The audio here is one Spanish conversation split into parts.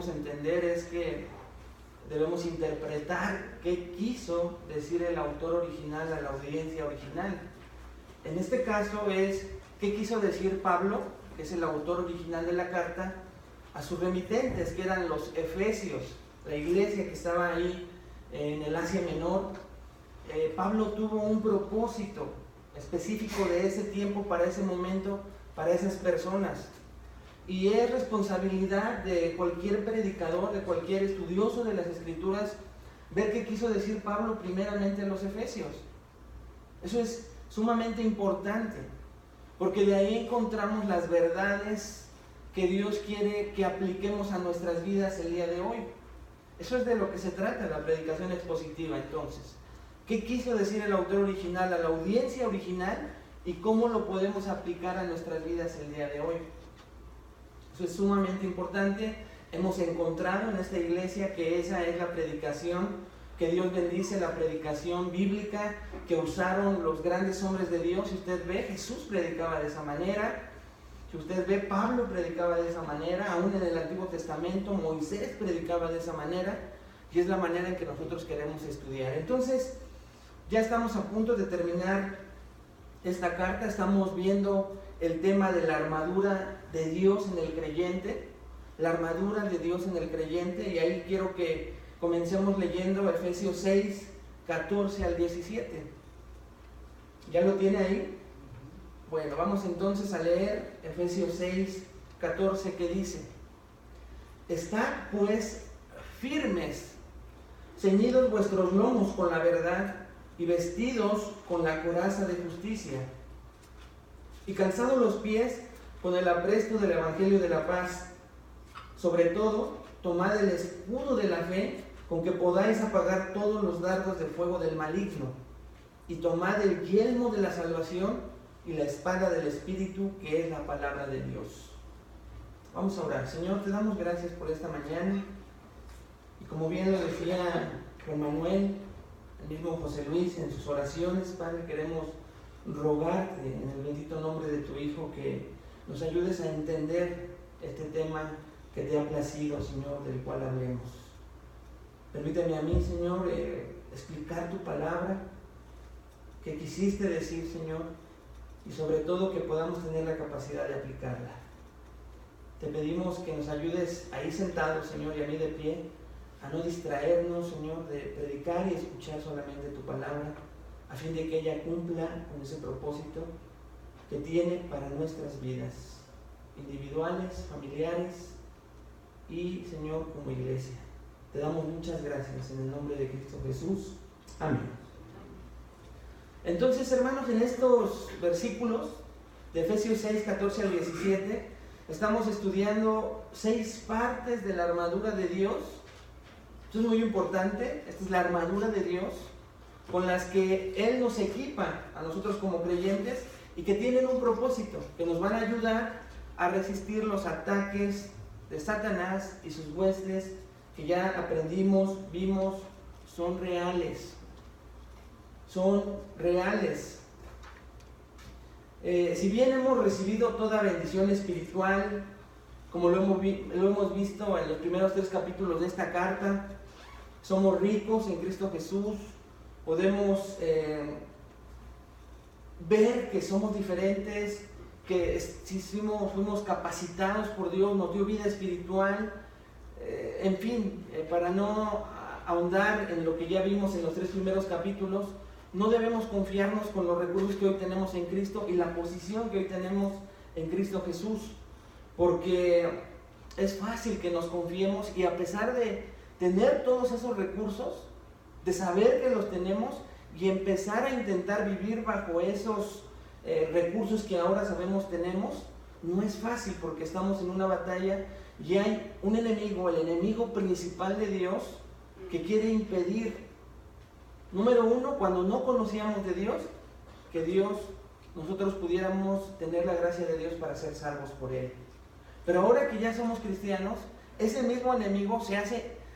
debemos entender es que debemos interpretar qué quiso decir el autor original a la audiencia original. En este caso es qué quiso decir Pablo, que es el autor original de la carta, a sus remitentes, que eran los efesios, la iglesia que estaba ahí en el Asia Menor. Pablo tuvo un propósito específico de ese tiempo, para ese momento, para esas personas. Y es responsabilidad de cualquier predicador, de cualquier estudioso de las Escrituras, ver qué quiso decir Pablo primeramente a los efesios. Eso es sumamente importante, porque de ahí encontramos las verdades que Dios quiere que apliquemos a nuestras vidas el día de hoy. Eso es de lo que se trata la predicación expositiva. Entonces, ¿qué quiso decir el autor original a la audiencia original y cómo lo podemos aplicar a nuestras vidas el día de hoy? Eso es sumamente importante. Hemos encontrado en esta iglesia que esa es la predicación que Dios bendice, la predicación bíblica que usaron los grandes hombres de Dios. Si usted ve, Jesús predicaba de esa manera. Si usted ve, Pablo predicaba de esa manera. Aún en el Antiguo Testamento, Moisés predicaba de esa manera. Y es la manera en que nosotros queremos estudiar. Entonces, ya estamos a punto de terminar esta carta. Estamos viendo el tema de la armadura de Dios en el creyente. La armadura de Dios en el creyente. Y ahí quiero que comencemos leyendo Efesios 6, 14 al 17. ¿Ya lo tiene ahí? Bueno, vamos entonces a leer Efesios 6, 14, que dice: Estad pues firmes, ceñidos vuestros lomos con la verdad, y vestidos con la coraza de justicia, y calzados los pies con el apresto del evangelio de la paz. Sobre todo, tomad el escudo de la fe, con que podáis apagar todos los dardos de fuego del maligno, y tomad el yelmo de la salvación y la espada del Espíritu, que es la palabra de Dios. Vamos a orar. Señor, te damos gracias por esta mañana, y como bien lo decía Juan Manuel, el mismo José Luis en sus oraciones, Padre, queremos rogarte en el bendito nombre de tu Hijo que nos ayudes a entender este tema que te ha placido, Señor, del cual hablemos. Permíteme a mí, Señor, explicar tu palabra, que quisiste decir, Señor, y sobre todo que podamos tener la capacidad de aplicarla. Te pedimos que nos ayudes ahí sentados, Señor, y a mí de pie, a no distraernos, Señor, de predicar y escuchar solamente tu palabra, a fin de que ella cumpla con ese propósito que tiene para nuestras vidas, individuales, familiares y, Señor, como iglesia. Te damos muchas gracias en el nombre de Cristo Jesús. Amén. Entonces, hermanos, en estos versículos de Efesios 6, 14 al 17, estamos estudiando 6 partes de la armadura de Dios. Esto es muy importante. Esta es la armadura de Dios con las que Él nos equipa a nosotros como creyentes y que tienen un propósito, que nos van a ayudar a resistir los ataques de Satanás y sus huestes, que ya aprendimos, vimos, son reales. Son reales. Si bien hemos recibido toda bendición espiritual, como lo hemos visto en los primeros 3 capítulos de esta carta, somos ricos en Cristo Jesús, podemos ver que somos diferentes, que fuimos capacitados por Dios, nos dio vida espiritual, en fin, para no ahondar en lo que ya vimos en los 3 primeros capítulos, no debemos confiarnos con los recursos que hoy tenemos en Cristo y la posición que hoy tenemos en Cristo Jesús, porque es fácil que nos confiemos y a pesar de tener todos esos recursos, de saber que los tenemos y empezar a intentar vivir bajo esos recursos que ahora sabemos tenemos, no es fácil porque estamos en una batalla y hay un enemigo, el enemigo principal de Dios, que quiere impedir, número 1, cuando no conocíamos de Dios, que nosotros pudiéramos tener la gracia de Dios para ser salvos por Él. Pero ahora que ya somos cristianos, ese mismo enemigo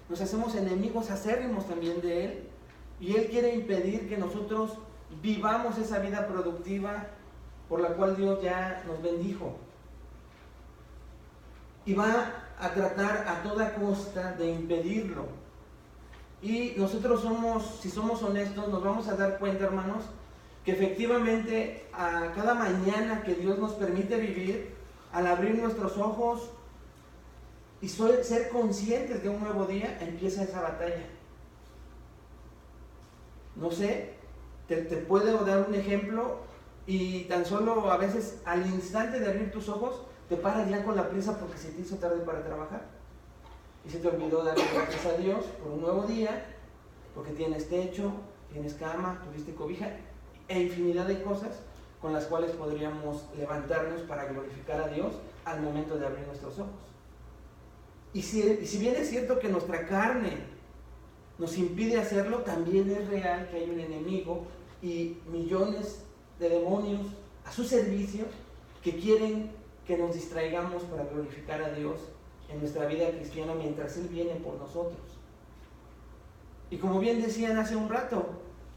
nos hacemos enemigos acérrimos también de Él, y Él quiere impedir que nosotros vivamos esa vida productiva por la cual Dios ya nos bendijo. y va a tratar a toda costa de impedirlo. Y nosotros si somos honestos, nos vamos a dar cuenta, hermanos, que efectivamente a cada mañana que Dios nos permite vivir, al abrir nuestros ojos y ser conscientes de un nuevo día, empieza esa batalla. No sé, te puedo dar un ejemplo, y tan solo a veces al instante de abrir tus ojos te paras ya con la prisa porque se te hizo tarde para trabajar y se te olvidó darle gracias a Dios por un nuevo día, porque tienes techo, tienes cama, tuviste cobija e infinidad de cosas con las cuales podríamos levantarnos para glorificar a Dios al momento de abrir nuestros ojos. Y si bien es cierto que nuestra carne nos impide hacerlo, también es real que hay un enemigo y millones de demonios a su servicio que quieren que nos distraigamos para glorificar a Dios en nuestra vida cristiana mientras Él viene por nosotros. Y como bien decían hace un rato,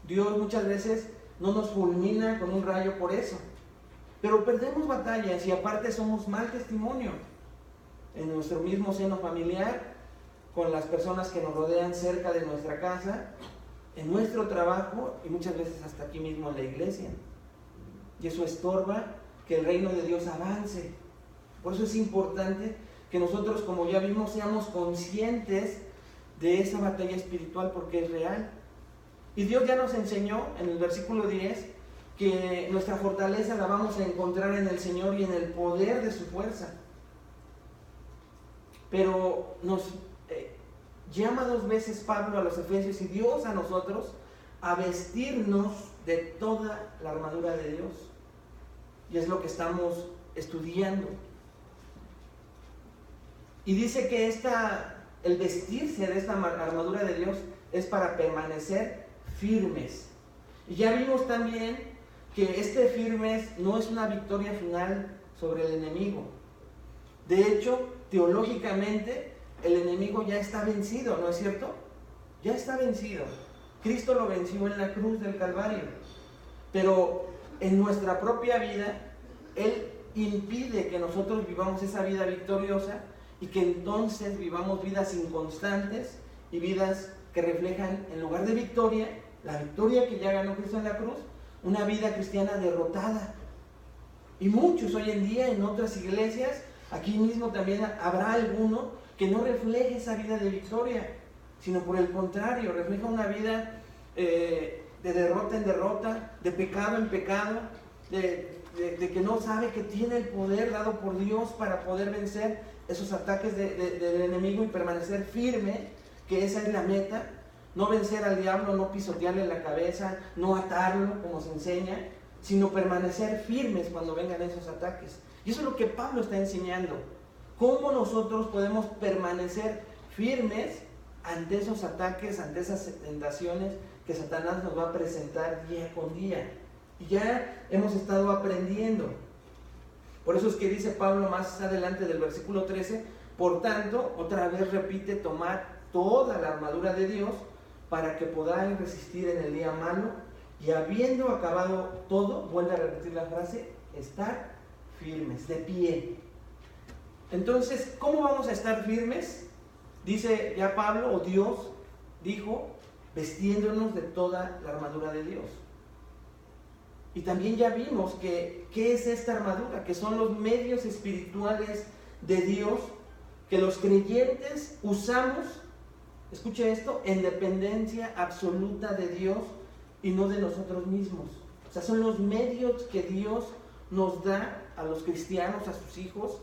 Dios muchas veces no nos fulmina con un rayo por eso, pero perdemos batallas y aparte somos mal testimonio en nuestro mismo seno familiar, con las personas que nos rodean cerca de nuestra casa, en nuestro trabajo y muchas veces hasta aquí mismo en la iglesia. Y eso estorba que el reino de Dios avance. Por eso es importante que nosotros, como ya vimos, seamos conscientes de esa batalla espiritual, porque es real. Y Dios ya nos enseñó en el versículo 10 que nuestra fortaleza la vamos a encontrar en el Señor y en el poder de su fuerza. Pero nos llama 2 veces Pablo a los Efesios y Dios a nosotros a vestirnos de toda la armadura de Dios. Y es lo que estamos estudiando. Y dice que el vestirse de esta armadura de Dios es para permanecer firmes. Y ya vimos también que firmes no es una victoria final sobre el enemigo. De hecho, teológicamente, el enemigo ya está vencido, ¿no es cierto? Ya está vencido. Cristo lo venció en la cruz del Calvario. Pero en nuestra propia vida, Él impide que nosotros vivamos esa vida victoriosa y que entonces vivamos vidas inconstantes y vidas que reflejan, en lugar de victoria, la victoria que ya ganó Cristo en la cruz, una vida cristiana derrotada. Y muchos hoy en día en otras iglesias, aquí mismo también habrá alguno que no refleje esa vida de victoria, sino por el contrario, refleja una vida de derrota en derrota, de pecado en pecado, de que no sabe que tiene el poder dado por Dios para poder vencer esos ataques del enemigo y permanecer firme, que esa es la meta. No vencer al diablo, no pisotearle la cabeza, no atarlo como se enseña, sino permanecer firmes cuando vengan esos ataques. Y eso es lo que Pablo está enseñando. ¿Cómo nosotros podemos permanecer firmes ante esos ataques, ante esas tentaciones que Satanás nos va a presentar día con día? Y ya hemos estado aprendiendo. Por eso es que dice Pablo más adelante del versículo 13, por tanto, otra vez repite, tomar toda la armadura de Dios para que podáis resistir en el día malo, y habiendo acabado todo, vuelve a repetir la frase, estar firmes, de pie. Entonces, ¿cómo vamos a estar firmes? Dice ya Pablo, o Dios dijo, vestiéndonos de toda la armadura de Dios. Y también ya vimos ¿qué es esta armadura? Que son los medios espirituales de Dios que los creyentes usamos, escuche esto, en dependencia absoluta de Dios y no de nosotros mismos. O sea, son los medios que Dios nos da a los cristianos, a sus hijos,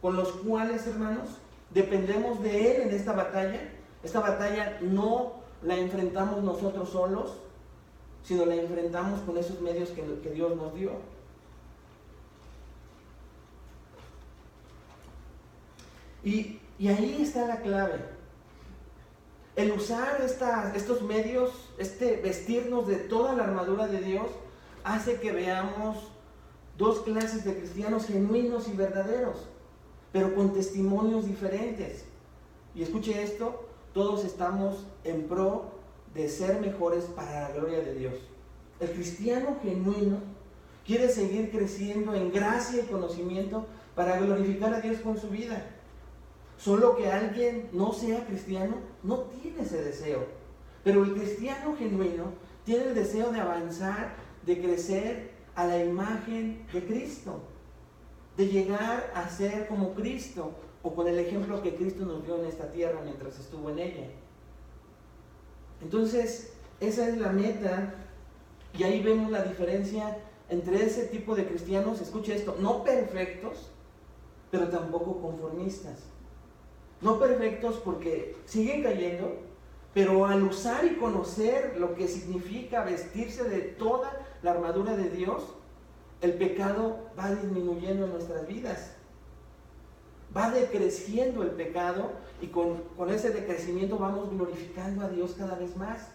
con los cuales, hermanos, dependemos de Él en esta batalla. Esta batalla no la enfrentamos nosotros solos, sino la enfrentamos con esos medios que Dios nos dio. Y ahí está la clave. El usar estos medios, vestirnos de toda la armadura de Dios, hace que veamos 2 clases de cristianos genuinos y verdaderos, pero con testimonios diferentes. Y escuche esto, todos estamos en pro de ser mejores para la gloria de Dios. El cristiano genuino quiere seguir creciendo en gracia y conocimiento para glorificar a Dios con su vida. Solo que alguien no sea cristiano no tiene ese deseo. Pero el cristiano genuino tiene el deseo de avanzar, de crecer a la imagen de Cristo, de llegar a ser como Cristo, o con el ejemplo que Cristo nos dio en esta tierra mientras estuvo en ella. Entonces, esa es la meta, y ahí vemos la diferencia entre ese tipo de cristianos, escuche esto, no perfectos, pero tampoco conformistas. No perfectos porque siguen cayendo, pero al usar y conocer lo que significa vestirse de toda la armadura de Dios, el pecado va disminuyendo en nuestras vidas. Va decreciendo el pecado y con ese decrecimiento vamos glorificando a Dios cada vez más.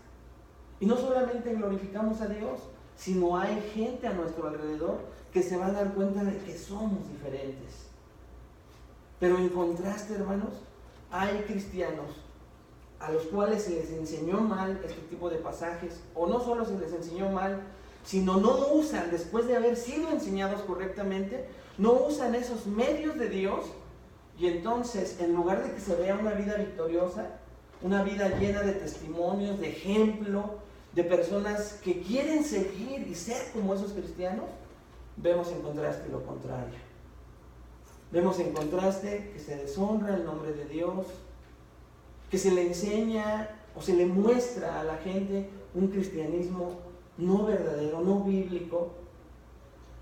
Y no solamente glorificamos a Dios, sino hay gente a nuestro alrededor que se va a dar cuenta de que somos diferentes. Pero en contraste, hermanos, hay cristianos a los cuales se les enseñó mal este tipo de pasajes, o no solo se les enseñó mal, sino no usan, después de haber sido enseñados correctamente, no usan esos medios de Dios, y entonces, en lugar de que se vea una vida victoriosa, una vida llena de testimonios, de ejemplo, de personas que quieren seguir y ser como esos cristianos, vemos en contraste lo contrario. Vemos en contraste que se deshonra el nombre de Dios, que se le enseña o se le muestra a la gente un cristianismo no verdadero, no bíblico,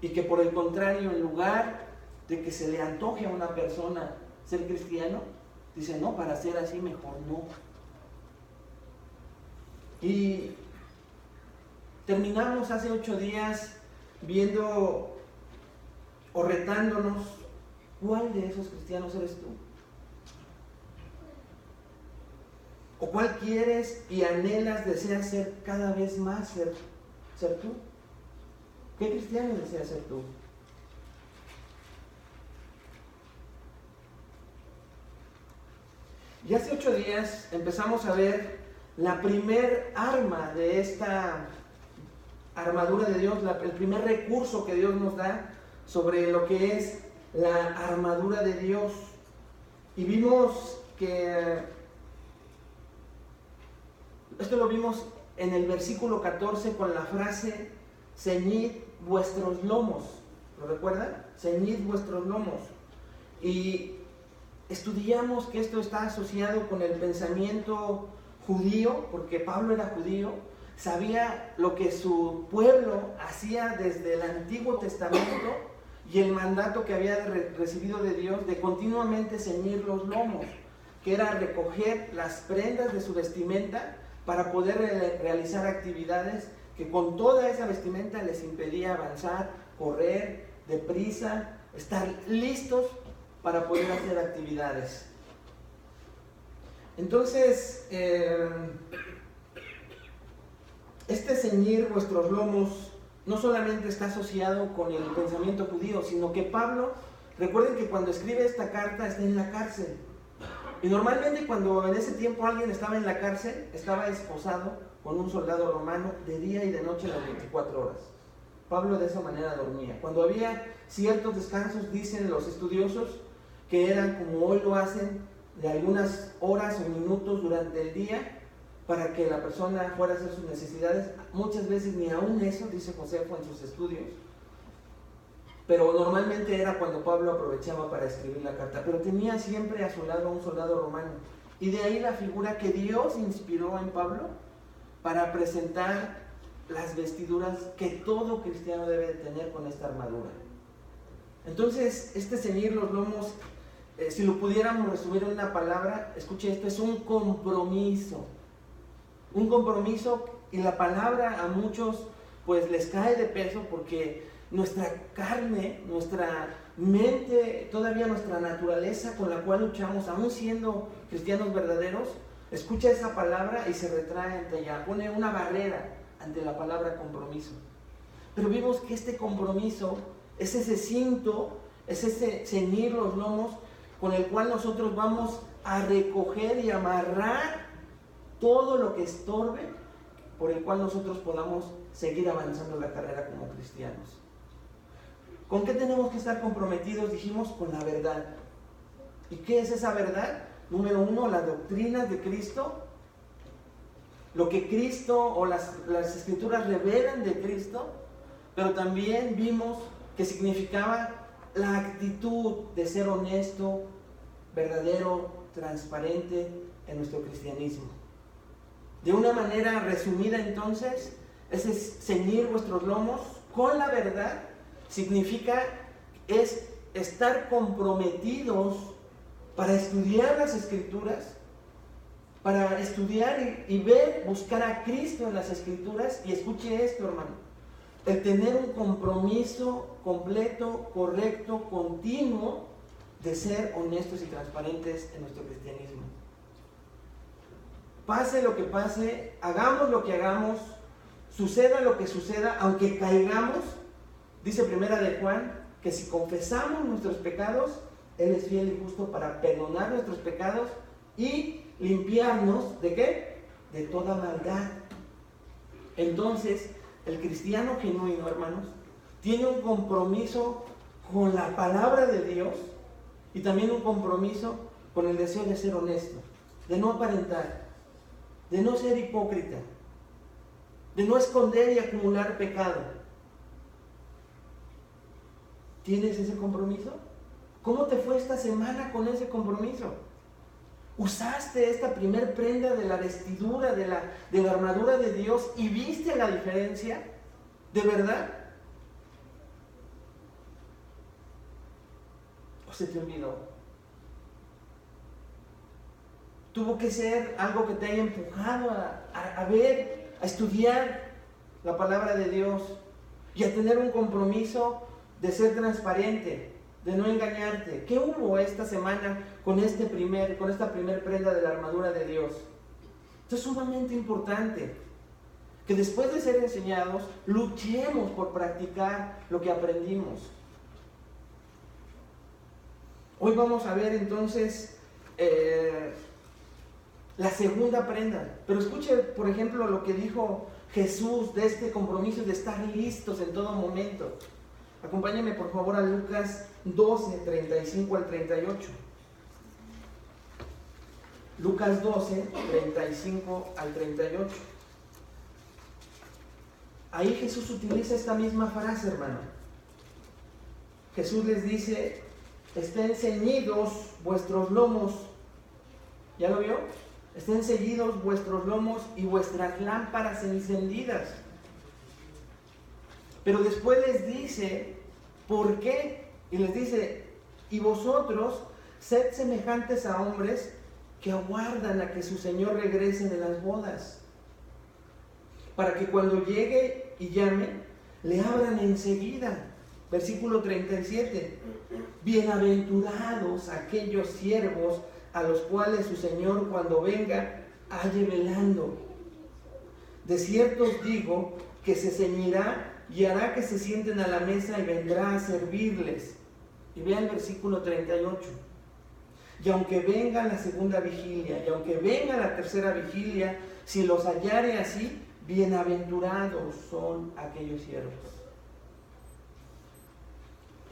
y que por el contrario, en lugar de que se le antoje a una persona ser cristiano, dice, no, para ser así mejor no. Y terminamos hace 8 días viendo o retándonos, ¿cuál de esos cristianos eres tú? ¿O cuál quieres y anhelas, deseas ser cada vez más ser tú? ¿Qué cristiano deseas ser tú? Y hace 8 días empezamos a ver la primer arma de esta armadura de Dios, el primer recurso que Dios nos da sobre lo que es la armadura de Dios. Y vimos que esto lo vimos en el versículo 14 con la frase, ceñid vuestros lomos. ¿Lo recuerdan? Ceñid vuestros lomos. Y estudiamos que esto está asociado con el pensamiento judío, porque Pablo era judío, sabía lo que su pueblo hacía desde el Antiguo Testamento y el mandato que había recibido de Dios de continuamente ceñir los lomos, que era recoger las prendas de su vestimenta para poder realizar actividades que con toda esa vestimenta les impedía avanzar, correr deprisa, estar listos para poder hacer actividades. Entonces, este ceñir vuestros lomos no solamente está asociado con el pensamiento judío, sino que Pablo, recuerden que cuando escribe esta carta está en la cárcel. Y normalmente cuando en ese tiempo alguien estaba en la cárcel, estaba esposado con un soldado romano de día y de noche las 24 horas. Pablo de esa manera dormía. Cuando había ciertos descansos, dicen los estudiosos, que eran como hoy lo hacen, de algunas horas o minutos durante el día, para que la persona fuera a hacer sus necesidades. Muchas veces ni aún eso, dice Josefo en sus estudios. Pero normalmente era cuando Pablo aprovechaba para escribir la carta. Pero tenía siempre a su lado a un soldado romano. Y de ahí la figura que Dios inspiró en Pablo para presentar las vestiduras que todo cristiano debe de tener con esta armadura. Entonces, este ceñir los lomos, si lo pudiéramos resumir en una palabra, escuche esto, es un compromiso. Un compromiso, y la palabra a muchos pues les cae de peso porque nuestra carne, nuestra mente, todavía nuestra naturaleza con la cual luchamos, aún siendo cristianos verdaderos, escucha esa palabra y se retrae ante ella, pone una barrera ante la palabra compromiso. Pero vimos que este compromiso es ese cinto, es ese ceñir los lomos con el cual nosotros vamos a recoger y amarrar todo lo que estorbe, por el cual nosotros podamos seguir avanzando la carrera como cristianos. ¿Con qué tenemos que estar comprometidos? Dijimos con la verdad. ¿Y qué es esa verdad? Número 1, las doctrinas de Cristo. Lo que Cristo o las Escrituras revelan de Cristo. Pero también vimos que significaba la actitud de ser honesto, verdadero, transparente en nuestro cristianismo. De una manera resumida entonces, ese ceñir vuestros lomos con la verdad significa es estar comprometidos para estudiar las Escrituras, para estudiar y ver, buscar a Cristo en las Escrituras. Y escuche esto, hermano, el tener un compromiso completo, correcto, continuo de ser honestos y transparentes en nuestro cristianismo. Pase lo que pase, hagamos lo que hagamos, suceda lo que suceda, aunque caigamos, dice Primera de Juan, que si confesamos nuestros pecados, Él es fiel y justo para perdonar nuestros pecados y limpiarnos, ¿de qué? De toda maldad. Entonces, el cristiano genuino, hermanos, tiene un compromiso con la palabra de Dios y también un compromiso con el deseo de ser honesto, de no aparentar, de no ser hipócrita, de no esconder y acumular pecado. ¿Tienes ese compromiso? ¿Cómo te fue esta semana con ese compromiso? ¿Usaste esta primer prenda de la vestidura, de la armadura de Dios y viste la diferencia? ¿De verdad? ¿O se te olvidó? Tuvo que ser algo que te haya empujado a ver, a estudiar la palabra de Dios y a tener un compromiso de ser transparente, de no engañarte. ¿Qué hubo esta semana con esta primer prenda de la armadura de Dios? Esto es sumamente importante, que después de ser enseñados, luchemos por practicar lo que aprendimos. Hoy vamos a ver entonces la segunda prenda. Pero escuche, por ejemplo, lo que dijo Jesús de este compromiso de estar listos en todo momento. Acompáñame por favor a Lucas 12, 35 al 38. Lucas 12, 35 al 38. Ahí Jesús utiliza esta misma frase, hermano. Jesús les dice: estén ceñidos vuestros lomos. ¿Ya lo vio? Estén ceñidos vuestros lomos y vuestras lámparas encendidas. Pero después les dice, ¿por qué? Y les dice: y vosotros sed semejantes a hombres que aguardan a que su Señor regrese de las bodas, para que cuando llegue y llame, le abran enseguida. Versículo 37. Bienaventurados aquellos siervos a los cuales su Señor cuando venga halle velando. De cierto os digo que se ceñirá y hará que se sienten a la mesa y vendrá a servirles. Y vean el versículo 38. Y aunque venga la segunda vigilia, y aunque venga la tercera vigilia, si los hallare así, bienaventurados son aquellos siervos.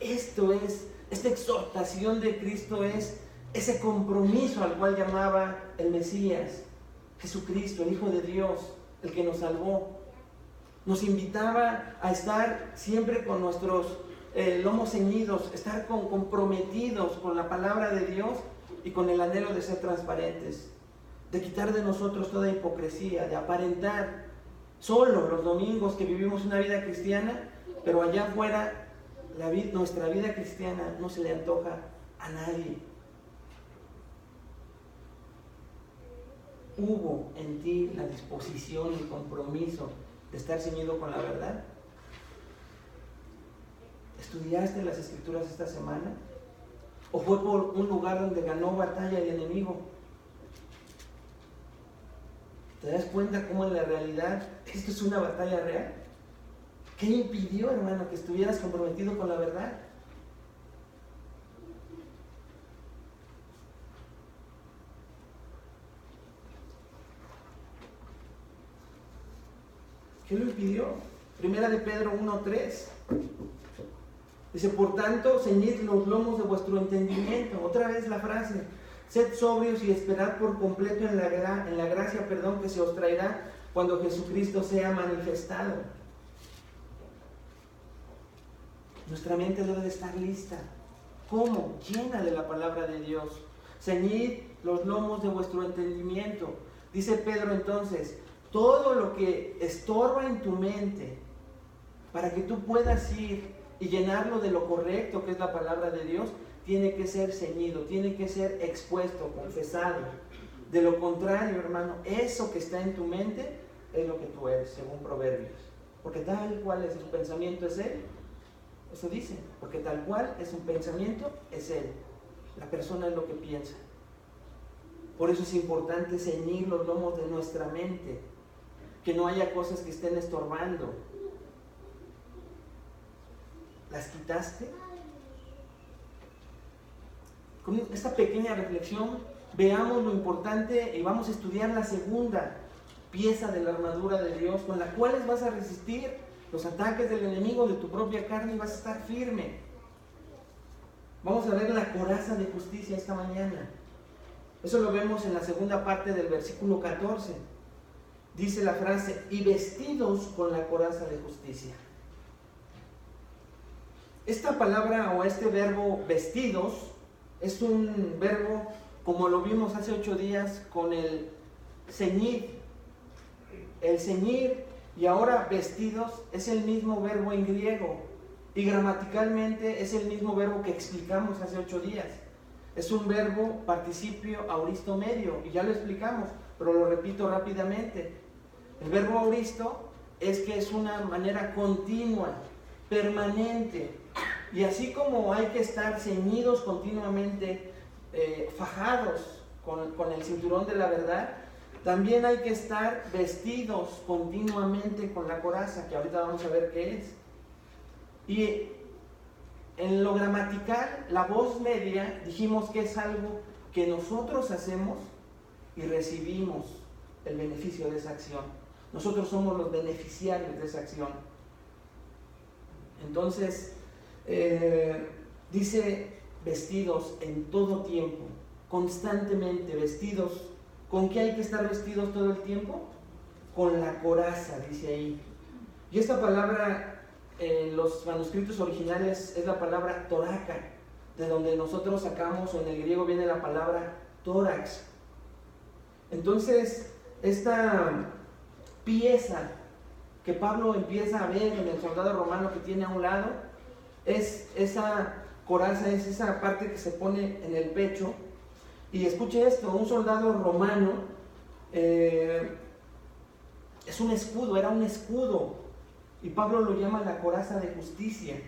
Esta exhortación de Cristo es ese compromiso al cual llamaba el Mesías, Jesucristo, el Hijo de Dios, el que nos salvó. Nos invitaba a estar siempre con nuestros lomos ceñidos, estar comprometidos con la palabra de Dios y con el anhelo de ser transparentes, de quitar de nosotros toda hipocresía, de aparentar solo los domingos que vivimos una vida cristiana, pero allá afuera nuestra vida cristiana no se le antoja a nadie. ¿Hubo en ti la disposición y el compromiso de estar ceñido con la verdad? ¿Estudiaste las Escrituras esta semana? ¿O fue por un lugar donde ganó batalla el enemigo? ¿Te das cuenta cómo en la realidad esto es una batalla real? ¿Qué impidió, hermano, que estuvieras comprometido con la verdad? ¿Qué lo impidió? Primera de Pedro 1:3. Dice, por tanto, ceñid los lomos de vuestro entendimiento. Otra vez la frase, sed sobrios y esperad por completo en la gracia, que se os traerá cuando Jesucristo sea manifestado. Nuestra mente debe de estar lista. ¿Cómo? Llena de la palabra de Dios. Ceñid los lomos de vuestro entendimiento. Dice Pedro entonces, todo lo que estorba en tu mente para que tú puedas ir y llenarlo de lo correcto que es la palabra de Dios, tiene que ser ceñido, tiene que ser expuesto, confesado. De lo contrario, hermano, eso que está en tu mente es lo que tú eres, según Proverbios. Porque tal cual es su pensamiento es él. Eso dice, porque tal cual es un pensamiento es él. La persona es lo que piensa. Por eso es importante ceñir los lomos de nuestra mente, que no haya cosas que estén estorbando. ¿Las quitaste? Con esta pequeña reflexión veamos lo importante y vamos a estudiar la segunda pieza de la armadura de Dios, con la cual vas a resistir los ataques del enemigo de tu propia carne y vas a estar firme. Vamos a ver la coraza de justicia esta mañana. Eso lo vemos en la segunda parte del versículo 14. Dice la frase, y vestidos con la coraza de justicia. Esta palabra o este verbo vestidos es un verbo como lo vimos hace 8 días con el ceñir. El ceñir y ahora vestidos es el mismo verbo en griego y gramaticalmente es el mismo verbo que explicamos hace 8 días. Es un verbo participio auristo medio y ya lo explicamos, pero lo repito rápidamente. El verbo auristo es que es una manera continua, permanente. Y así como hay que estar ceñidos continuamente, fajados con el cinturón de la verdad, también hay que estar vestidos continuamente con la coraza, que ahorita vamos a ver qué es. Y en lo gramatical, la voz media, dijimos que es algo que nosotros hacemos y recibimos el beneficio de esa acción. Nosotros somos los beneficiarios de esa acción. Entonces, dice vestidos en todo tiempo, constantemente vestidos. ¿Con qué hay que estar vestidos todo el tiempo? Con la coraza, dice ahí. Y esta palabra en los manuscritos originales es la palabra toraca, de donde nosotros sacamos, o en el griego viene la palabra tórax. Entonces, esta pieza que Pablo empieza a ver en el soldado romano que tiene a un lado, es esa coraza, es esa parte que se pone en el pecho. Y escuche esto, un soldado romano es un escudo, era un escudo, y Pablo lo llama la coraza de justicia.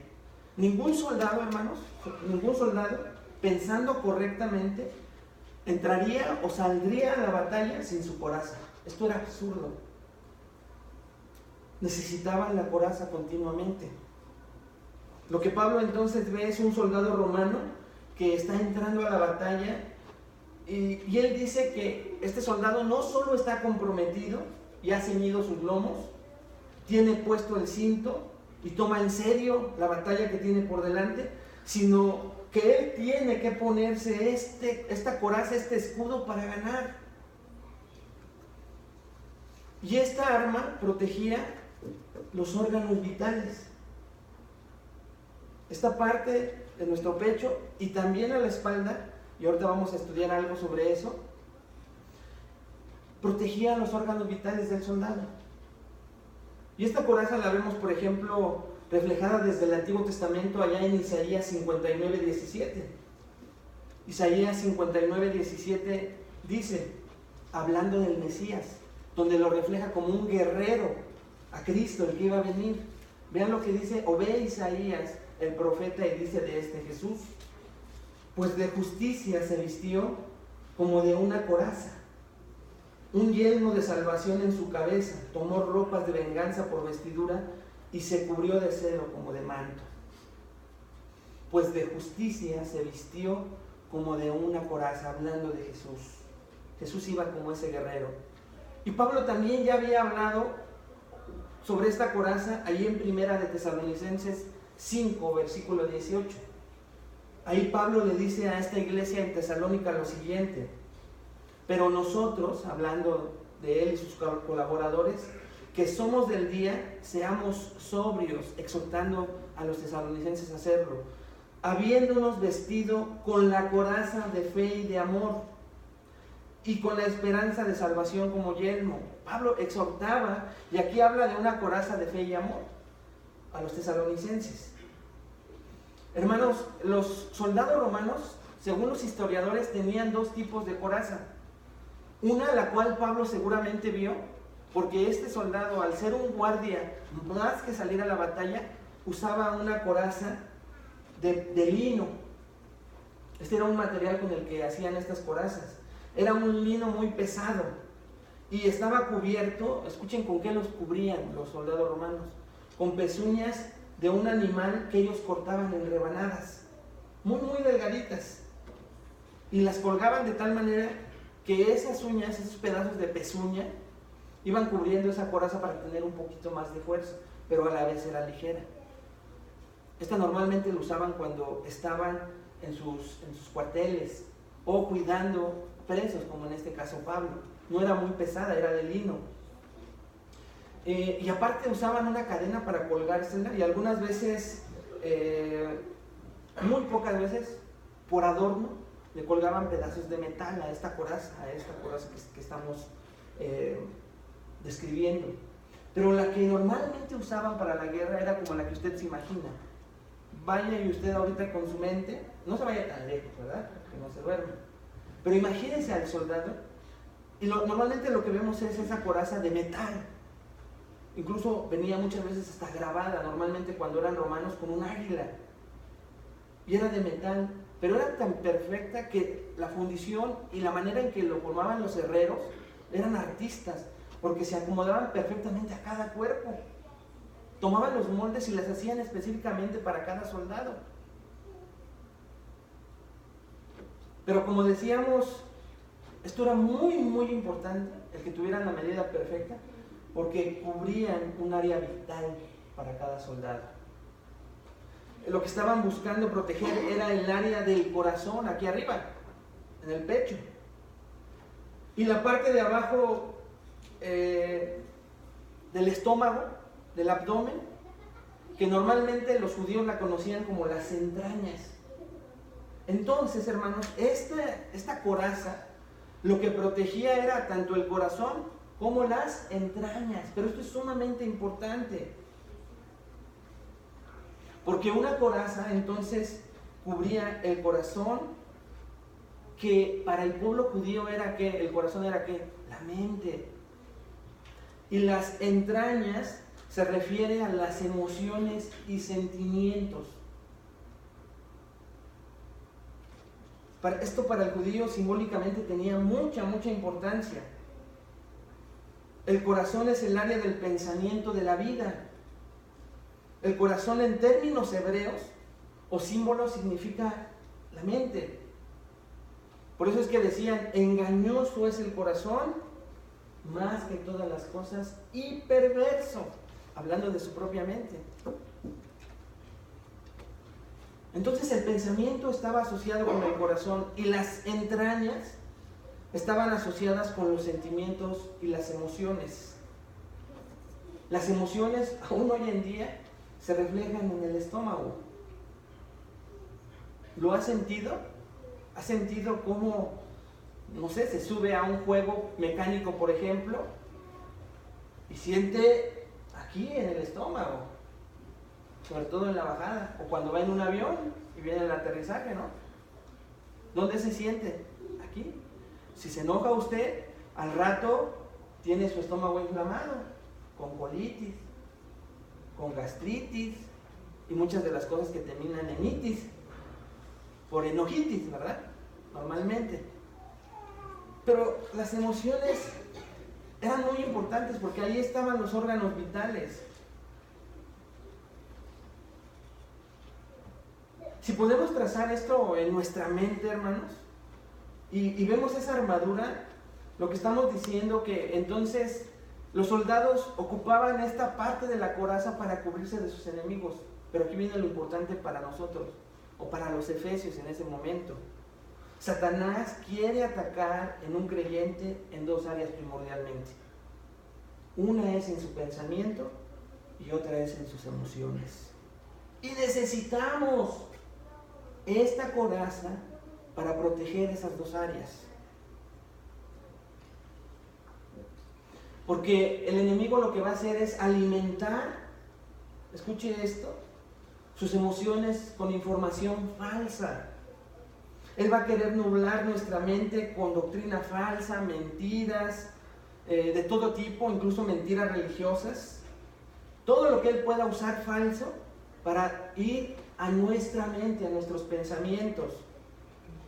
Ningún soldado, hermanos, ningún soldado, pensando correctamente, entraría o saldría a la batalla sin su coraza. Esto era absurdo. Necesitaban la coraza continuamente. Lo que Pablo entonces ve es un soldado romano que está entrando a la batalla y él dice que este soldado no solo está comprometido y ha ceñido sus lomos, tiene puesto el cinto y toma en serio la batalla que tiene por delante, sino que él tiene que ponerse esta coraza, este escudo para ganar. Y esta arma protegía los órganos vitales, esta parte de nuestro pecho y también a la espalda, y ahorita vamos a estudiar algo sobre eso. Protegía los órganos vitales del soldado. Y esta coraza la vemos, por ejemplo, reflejada desde el Antiguo Testamento allá en Isaías 59:17. Isaías 59:17 dice, hablando del Mesías, donde lo refleja como un guerrero a Cristo, el que iba a venir. Vean lo que dice, o ve Isaías, el profeta, y dice de este Jesús: pues de justicia se vistió como de una coraza, un yelmo de salvación en su cabeza, tomó ropas de venganza por vestidura y se cubrió de celo como de manto. Pues de justicia se vistió como de una coraza, hablando de Jesús. Jesús iba como ese guerrero. Y Pablo también ya había hablado sobre esta coraza allí en Primera de Tesalonicenses 5, versículo 18. Ahí Pablo le dice a esta iglesia en Tesalónica lo siguiente: pero nosotros, hablando de él y sus colaboradores, que somos del día, seamos sobrios, exhortando a los tesalonicenses a hacerlo, habiéndonos vestido con la coraza de fe y de amor, y con la esperanza de salvación como yelmo. Pablo exhortaba, y aquí habla de una coraza de fe y amor a los tesalonicenses. Hermanos, los soldados romanos, según los historiadores, tenían dos tipos de coraza. Una, la cual Pablo seguramente vio, porque este soldado, al ser un guardia, más que salir a la batalla, usaba una coraza de lino. Este era un material con el que hacían estas corazas. Era un lino muy pesado y estaba cubierto, escuchen con qué los cubrían los soldados romanos, con pezuñas de un animal que ellos cortaban en rebanadas, muy delgaditas, y las colgaban de tal manera que esas uñas, esos pedazos de pezuña, iban cubriendo esa coraza para tener un poquito más de fuerza, pero a la vez era ligera. Esta normalmente lo usaban cuando estaban en sus cuarteles o cuidando presos, como en este caso Pablo. No era muy pesada, era de lino. Y aparte usaban una cadena para colgársela, y algunas veces, muy pocas veces, por adorno, le colgaban pedazos de metal a esta coraza que estamos describiendo. Pero la que normalmente usaban para la guerra era como la que usted se imagina. Vaya y usted ahorita con su mente, no se vaya tan lejos, ¿verdad? Que no se duerma. Pero imagínense al soldado, y normalmente lo que vemos es esa coraza de metal. Incluso venía muchas veces hasta grabada, normalmente cuando eran romanos, con un águila. Y era de metal, pero era tan perfecta que la fundición y la manera en que lo formaban los herreros eran artistas, porque se acomodaban perfectamente a cada cuerpo. Tomaban los moldes y las hacían específicamente para cada soldado. Pero como decíamos, esto era muy importante, el que tuvieran la medida perfecta, porque cubrían un área vital para cada soldado. Lo que estaban buscando proteger era el área del corazón, aquí arriba, en el pecho. Y la parte de abajo del estómago, del abdomen, que normalmente los judíos la conocían como las entrañas. Entonces, hermanos, esta coraza lo que protegía era tanto el corazón como las entrañas. Pero esto es sumamente importante, porque una coraza entonces cubría el corazón, que para el pueblo judío era ¿qué? El corazón era ¿qué? La mente. Y las entrañas se refiere a las emociones y sentimientos. Esto para el judío simbólicamente tenía mucha importancia. El corazón es el área del pensamiento de la vida. El corazón en términos hebreos o símbolos significa la mente. Por eso es que decían, engañoso es el corazón más que todas las cosas y perverso, hablando de su propia mente. Entonces el pensamiento estaba asociado con el corazón y las entrañas estaban asociadas con los sentimientos y las emociones. Las emociones aún hoy en día se reflejan en el estómago. ¿Lo has sentido? ¿Has sentido cómo, no sé, se sube a un juego mecánico, por ejemplo, y siente aquí en el estómago, sobre todo en la bajada, o cuando va en un avión y viene el aterrizaje, ¿no? ¿Dónde se siente? Aquí. Si se enoja usted, al rato tiene su estómago inflamado, con colitis, con gastritis y muchas de las cosas que terminan en itis, por enojitis, ¿verdad? Normalmente. Pero las emociones eran muy importantes porque ahí estaban los órganos vitales. Si podemos trazar esto en nuestra mente, hermanos, y vemos esa armadura, lo que estamos diciendo que entonces los soldados ocupaban esta parte de la coraza para cubrirse de sus enemigos. Pero aquí viene lo importante para nosotros, o para los efesios en ese momento. Satanás quiere atacar en un creyente en dos áreas primordialmente. Una es en su pensamiento y otra es en sus emociones. Y necesitamos esta coraza para proteger esas dos áreas. Porque el enemigo lo que va a hacer es alimentar, escuche esto, sus emociones con información falsa. Él va a querer nublar nuestra mente con doctrina falsa, mentiras de todo tipo, incluso mentiras religiosas. Todo lo que él pueda usar falso para ir a nuestra mente, a nuestros pensamientos.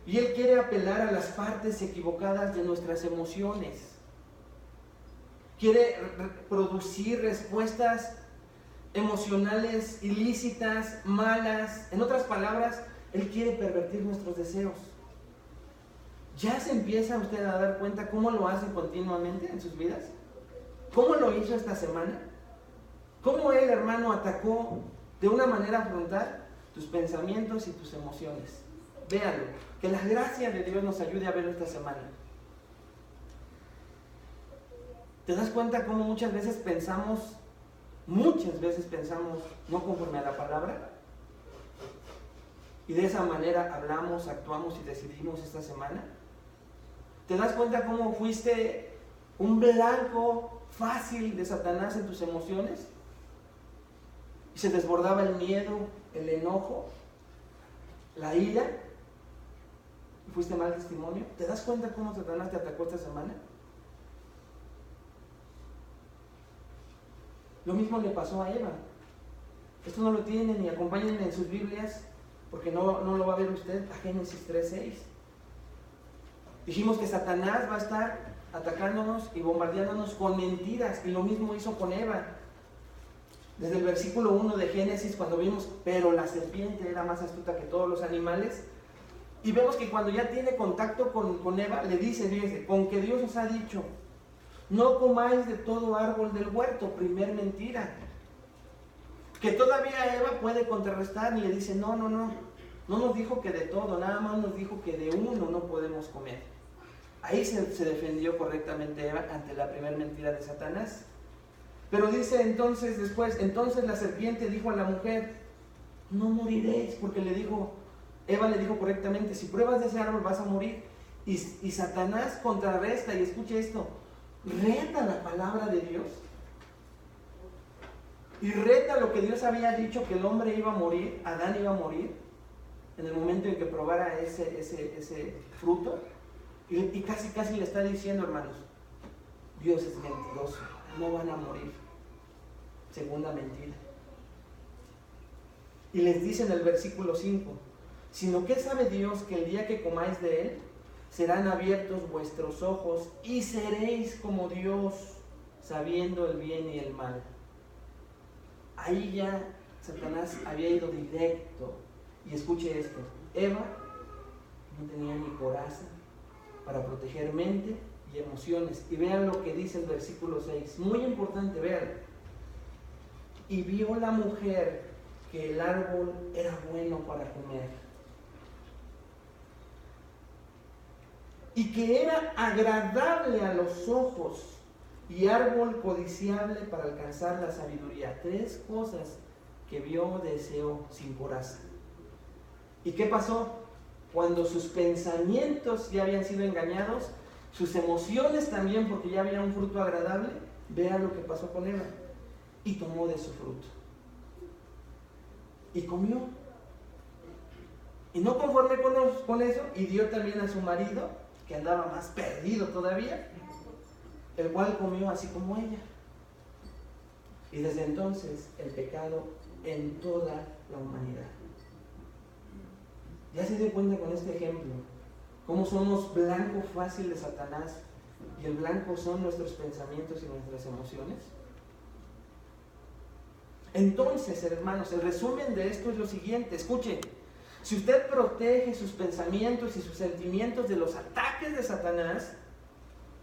Y él quiere apelar a las partes equivocadas de nuestras emociones. Quiere producir respuestas emocionales ilícitas, malas. En otras palabras, él quiere pervertir nuestros deseos. ¿Ya se empieza usted a dar cuenta cómo lo hace continuamente en sus vidas? ¿Cómo lo hizo esta semana? ¿Cómo él, hermano, atacó de una manera frontal tus pensamientos y tus emociones? Véanlo, que la gracia de Dios nos ayude a verlo esta semana. ¿Te das cuenta cómo muchas veces pensamos no conforme a la palabra? Y de esa manera hablamos, actuamos y decidimos esta semana. ¿Te das cuenta cómo fuiste un blanco fácil de Satanás en tus emociones? Y se desbordaba el miedo, el enojo, la ira. Y fuiste mal testimonio. ¿Te das cuenta cómo Satanás te atacó esta semana? Lo mismo le pasó a Eva. Esto no lo tienen y acompáñenme en sus Biblias, porque no lo va a ver usted, a Génesis 3:6. Dijimos que Satanás va a estar atacándonos y bombardeándonos con mentiras, y lo mismo hizo con Eva. Desde el versículo 1 de Génesis, cuando vimos, pero la serpiente era más astuta que todos los animales, y vemos que cuando ya tiene contacto con Eva, le dice, fíjense, con que Dios os ha dicho, no comáis de todo árbol del huerto. Primer mentira. Que todavía Eva puede contrarrestar y le dice, no nos dijo que de todo, nada más nos dijo que de uno no podemos comer. Ahí se defendió correctamente Eva ante la primera mentira de Satanás. Pero dice entonces después, entonces la serpiente dijo a la mujer, no moriréis, porque Eva le dijo correctamente, si pruebas de ese árbol vas a morir. Y Satanás contrarresta, y escuche esto, reta la palabra de Dios y reta lo que Dios había dicho, que el hombre iba a morir, Adán iba a morir en el momento en que probara ese fruto, y casi le está diciendo, hermanos, Dios es mentiroso, no van a morir. Segunda mentira. Y les dice en el versículo 5, sino que sabe Dios que el día que comáis de él, serán abiertos vuestros ojos y seréis como Dios, sabiendo el bien y el mal. Ahí ya Satanás había ido directo. Y escuche esto, Eva no tenía ni coraza para proteger mente y emociones. Y vean lo que dice el versículo 6, muy importante, vean. Y vio la mujer que el árbol era bueno para comer, y que era agradable a los ojos y árbol codiciable para alcanzar la sabiduría. 3 cosas que vio, deseó, sin coraza. ¿Y qué pasó? Cuando sus pensamientos ya habían sido engañados, sus emociones también, porque ya había un fruto agradable, vean lo que pasó con Eva. Y tomó de su fruto. Y comió. Y no conforme con eso, y dio también a su marido, que andaba más perdido todavía, el cual comió así como ella. Y desde entonces el pecado en toda la humanidad. ¿Ya se dio cuenta con este ejemplo cómo somos blanco fácil de Satanás y el blanco son nuestros pensamientos y nuestras emociones? Entonces, hermanos, el resumen de esto es lo siguiente, escuchen. Si usted protege sus pensamientos y sus sentimientos de los ataques de Satanás,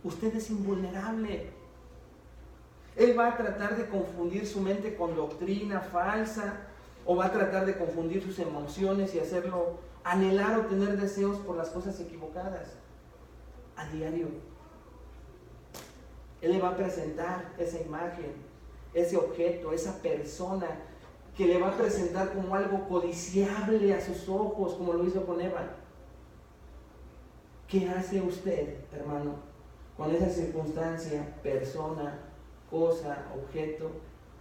usted es invulnerable. Él va a tratar de confundir su mente con doctrina falsa, o va a tratar de confundir sus emociones y hacerlo anhelar o tener deseos por las cosas equivocadas. A diario. Él le va a presentar esa imagen, ese objeto, esa persona que le va a presentar como algo codiciable a sus ojos, como lo hizo con Eva. ¿Qué hace usted, hermano, con esa circunstancia, persona, cosa, objeto,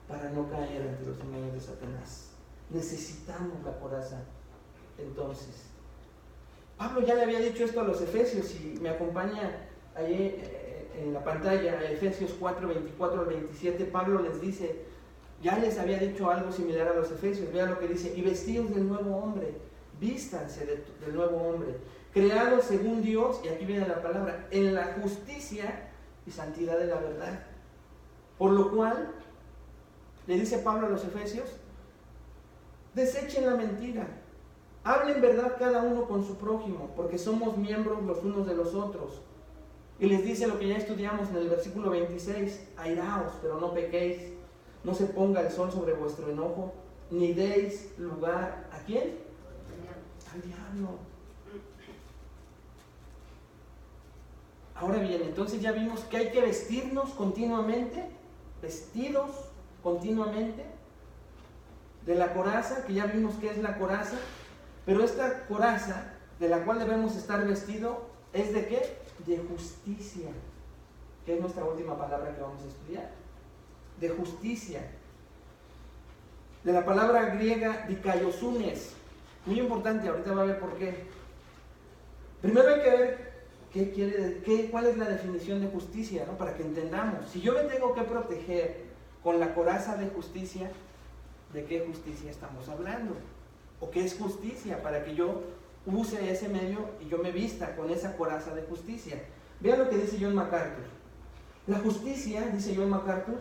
para no caer ante los engaños de Satanás? Necesitamos la coraza. Entonces, Pablo ya le había dicho esto a los efesios, y me acompaña ahí en la pantalla, Efesios 4, 24 al 27, Pablo les dice, ya les había dicho algo similar a los efesios, vean lo que dice, y vestidos del nuevo hombre, vístanse del nuevo hombre, creados según Dios, y aquí viene la palabra, en la justicia y santidad de la verdad. Por lo cual, le dice Pablo a los efesios, desechen la mentira, hablen verdad cada uno con su prójimo, porque somos miembros los unos de los otros. Y les dice lo que ya estudiamos en el versículo 26, airaos, pero no pequéis, no se ponga el sol sobre vuestro enojo, ni deis lugar, ¿a quién? Al diablo. Ahora bien, entonces ya vimos que hay que vestirnos continuamente, vestidos continuamente, de la coraza, que ya vimos que es la coraza, pero esta coraza de la cual debemos estar vestidos es ¿de qué? De justicia, que es nuestra última palabra que vamos a estudiar, de justicia, de la palabra griega dikaiosunes, muy importante, ahorita va a ver por qué. Primero hay que ver cuál es la definición de justicia, ¿no? Para que entendamos, si yo me tengo que proteger con la coraza de justicia, ¿de qué justicia estamos hablando? ¿O qué es justicia? Para que yo use ese medio y yo me vista con esa coraza de justicia. Vean lo que dice John MacArthur. La justicia, dice John MacArthur,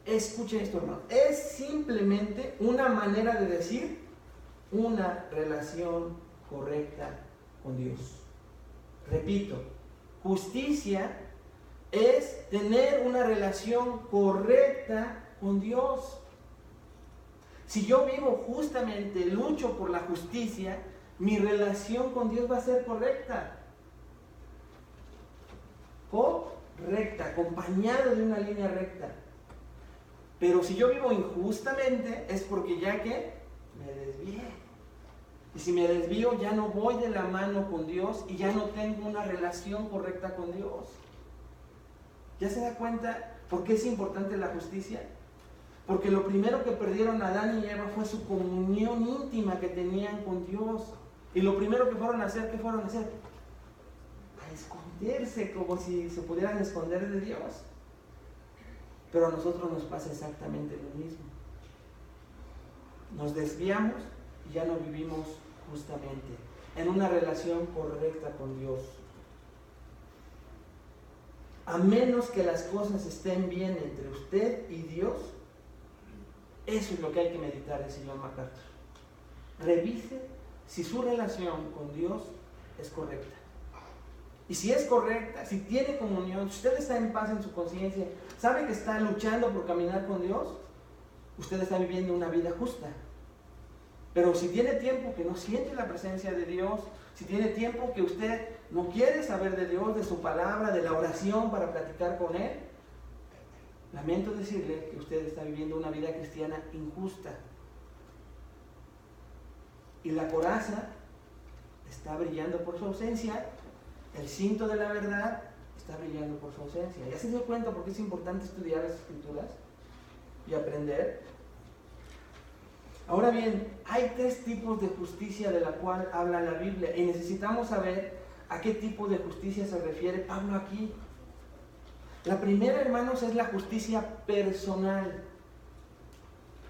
escuche esto, hermano, es simplemente una manera de decir una relación correcta con Dios. Repito, justicia es tener una relación correcta con Dios. Si yo vivo justamente, lucho por la justicia, mi relación con Dios va a ser correcta. Correcta, acompañado de una línea recta. Pero si yo vivo injustamente, es porque ya que me desvié. Y si me desvío, ya no voy de la mano con Dios y ya no tengo una relación correcta con Dios. ¿Ya se da cuenta por qué es importante la justicia? Porque lo primero que perdieron Adán y Eva fue su comunión íntima que tenían con Dios. Y lo primero que fueron a hacer, ¿qué fueron a hacer? A esconderse, como si se pudieran esconder de Dios. Pero a nosotros nos pasa exactamente lo mismo. Nos desviamos y ya no vivimos justamente en una relación correcta con Dios. A menos que las cosas estén bien entre usted y Dios, eso es lo que hay que meditar, el señor MacArthur. Revise si su relación con Dios es correcta. Y si es correcta, si tiene comunión, si usted está en paz en su conciencia, sabe que está luchando por caminar con Dios, usted está viviendo una vida justa. Pero si tiene tiempo que no siente la presencia de Dios, si tiene tiempo que usted no quiere saber de Dios, de su palabra, de la oración para platicar con Él, lamento decirle que usted está viviendo una vida cristiana injusta. Y la coraza está brillando por su ausencia, el cinto de la verdad está brillando por su ausencia. ¿Ya se dio cuenta por qué es importante estudiar las Escrituras y aprender? Ahora bien, hay 3 tipos de justicia de la cual habla la Biblia y necesitamos saber a qué tipo de justicia se refiere Pablo aquí. La primera, hermanos, es la justicia personal.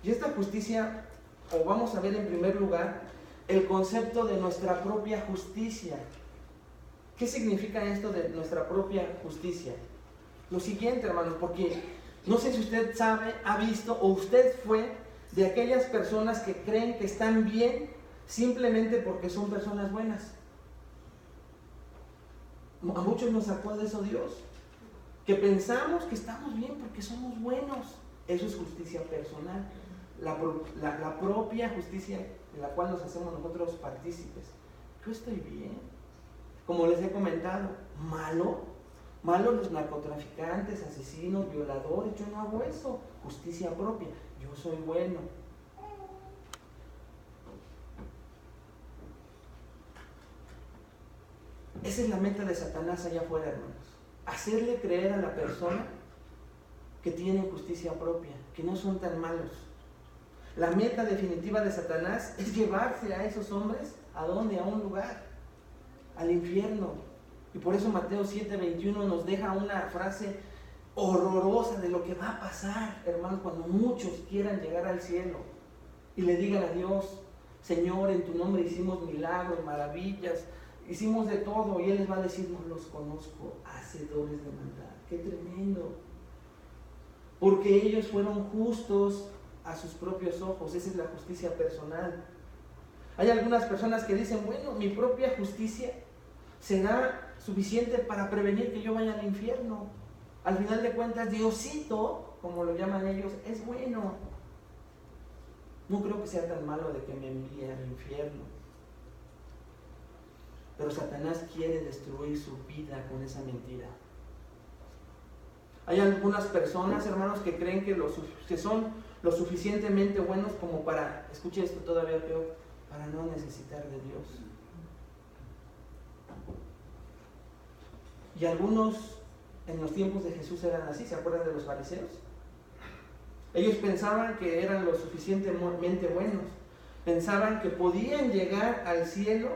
Y esta justicia, o vamos a ver en primer lugar, el concepto de nuestra propia justicia. ¿Qué significa esto de nuestra propia justicia? Lo siguiente, hermanos, porque no sé si usted sabe, ha visto o usted fue de aquellas personas que creen que están bien simplemente porque son personas buenas. A muchos nos sacó de eso Dios, que pensamos que estamos bien porque somos buenos. Eso es justicia personal. la propia justicia de la cual nos hacemos nosotros partícipes. Yo estoy bien. Como les he comentado, malos los narcotraficantes, asesinos, violadores. Yo no hago eso. Justicia propia. Yo soy bueno. Esa es la meta de Satanás allá afuera, hermanos. Hacerle creer a la persona que tienen justicia propia, que no son tan malos. La meta definitiva de Satanás es llevarse a esos hombres, ¿a dónde? A un lugar, al infierno. Y por eso Mateo 7:21 nos deja una frase horrorosa de lo que va a pasar, hermanos, cuando muchos quieran llegar al cielo y le digan a Dios: Señor, en tu nombre hicimos milagros, maravillas, hicimos de todo. Y Él les va a decir: no los conozco, hacedores de maldad. ¡Qué tremendo! Porque ellos fueron justos a sus propios ojos. Esa es la justicia personal. Hay algunas personas que dicen: bueno, mi propia justicia será suficiente para prevenir que yo vaya al infierno. Al final de cuentas, Diosito, como lo llaman ellos, es bueno. No creo que sea tan malo de que me envíe al infierno. Pero Satanás quiere destruir su vida con esa mentira. Hay algunas personas, hermanos, que creen que son lo suficientemente buenos como para, escuche esto todavía peor, para no necesitar de Dios. Y algunos en los tiempos de Jesús eran así. ¿Se acuerdan de los fariseos? Ellos pensaban que eran lo suficientemente buenos. Pensaban que podían llegar al cielo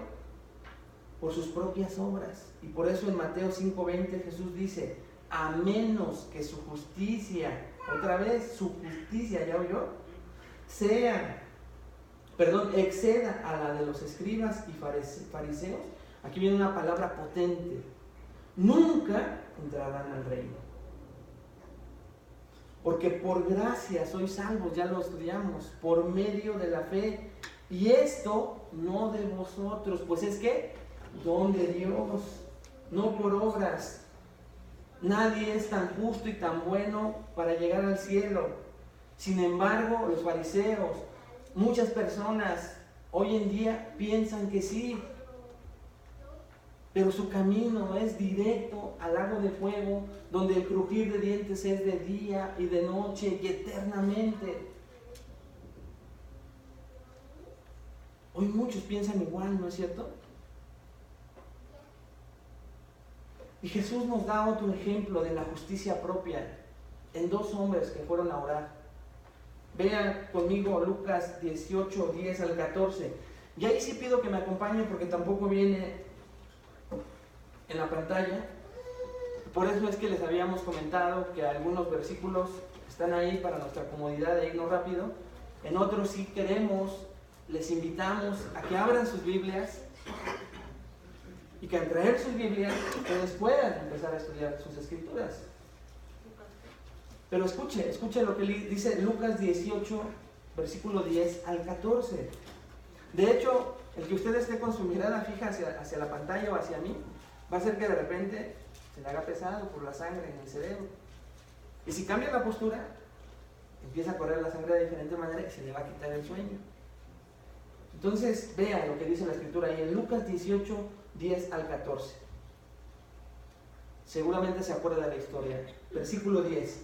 por sus propias obras. Y por eso en Mateo 5:20 Jesús dice: a menos que su justicia, otra vez, su justicia, ¿ya oyó? Exceda a la de los escribas y fariseos. Aquí viene una palabra potente. Nunca entrarán al reino. Porque por gracia sois salvos, ya lo estudiamos, por medio de la fe. Y esto no de vosotros, pues es que don de Dios, no por obras. Nadie es tan justo y tan bueno para llegar al cielo. Sin embargo, los fariseos, muchas personas hoy en día piensan que sí, pero su camino es directo al lago de fuego, donde el crujir de dientes es de día y de noche y eternamente. Hoy muchos piensan igual, ¿no es cierto? Y Jesús nos da otro ejemplo de la justicia propia en dos hombres que fueron a orar. Vean conmigo Lucas 18, 10 al 14. Y ahí sí pido que me acompañen porque tampoco viene en la pantalla. Por eso es que les habíamos comentado que algunos versículos están ahí para nuestra comodidad de irnos rápido. En otros, si queremos, les invitamos a que abran sus Biblias y que al traer sus Biblias ustedes puedan empezar a estudiar sus escrituras. Pero escuche lo que dice Lucas 18, versículo 10 al 14. De hecho, el que usted esté con su mirada fija hacia la pantalla o hacia mí, va a hacer que de repente se le haga pesado por la sangre en el cerebro. Y si cambia la postura, empieza a correr la sangre de diferente manera y se le va a quitar el sueño. Entonces, vea lo que dice la escritura ahí en Lucas 18, 10 al 14. Seguramente se acuerda de la historia. Versículo 10.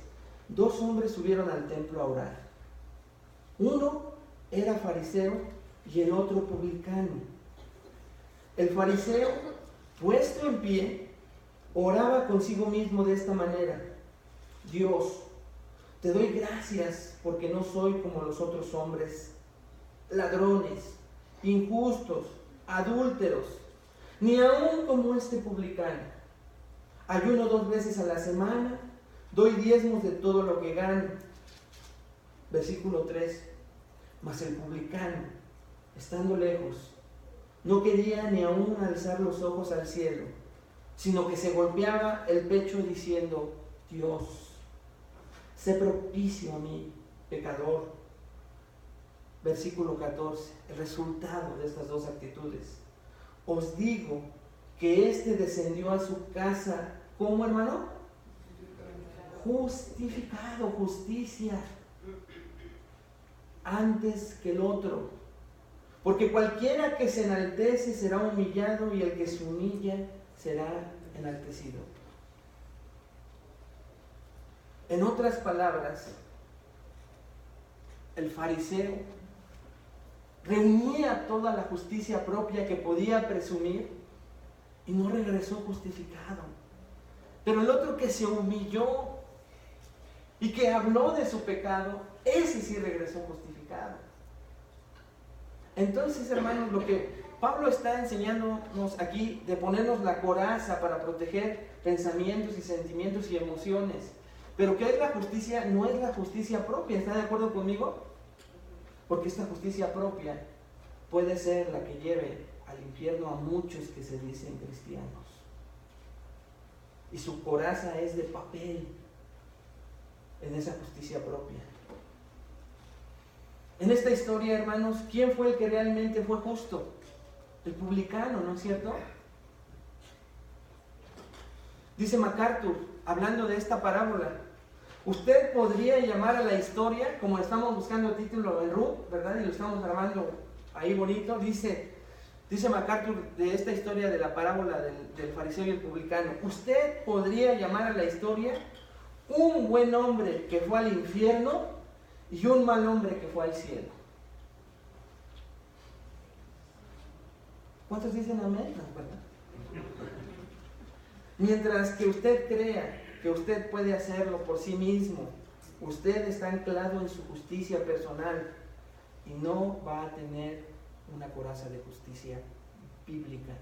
2 hombres subieron al templo a orar. Uno era fariseo y el otro publicano. El fariseo, puesto en pie, oraba consigo mismo de esta manera: Dios, te doy gracias porque no soy como los otros hombres, ladrones, injustos, adúlteros, ni aun como este publicano. Ayuno 2 veces a la semana, doy diezmos de todo lo que gano. Versículo 3. Mas el publicano, estando lejos, no quería ni aun alzar los ojos al cielo, sino que se golpeaba el pecho diciendo: Dios, sé propicio a mí, pecador. Versículo 14, el resultado de estas dos actitudes. Os digo que éste descendió a su casa, ¿cómo, hermano? Justificado, justicia. antes que el otro. Porque cualquiera que se enaltece será humillado, y el que se humilla será enaltecido. En otras palabras, el fariseo reunía toda la justicia propia que podía presumir y no regresó justificado. Pero el otro que se humilló y que habló de su pecado, ese sí regresó justificado. Entonces, hermanos, lo que Pablo está enseñándonos aquí, de ponernos la coraza para proteger pensamientos y sentimientos y emociones. Pero ¿qué es la justicia? No es la justicia propia, ¿está de acuerdo conmigo? Porque esta justicia propia puede ser la que lleve al infierno a muchos que se dicen cristianos. Y su coraza es de papel en esa justicia propia. En esta historia, hermanos, ¿quién fue el que realmente fue justo? El publicano, ¿no es cierto? Dice MacArthur, hablando de esta parábola, usted podría llamar a la historia, como estamos buscando el título en Ruth, ¿verdad? Y lo estamos grabando ahí bonito. Dice MacArthur de esta historia de la parábola del fariseo y el publicano, usted podría llamar a la historia un buen hombre que fue al infierno y un mal hombre que fue al cielo. ¿Cuántos dicen amén? No, ¿verdad? Mientras que usted crea que usted puede hacerlo por sí mismo, usted está anclado en su justicia personal y no va a tener una coraza de justicia bíblica.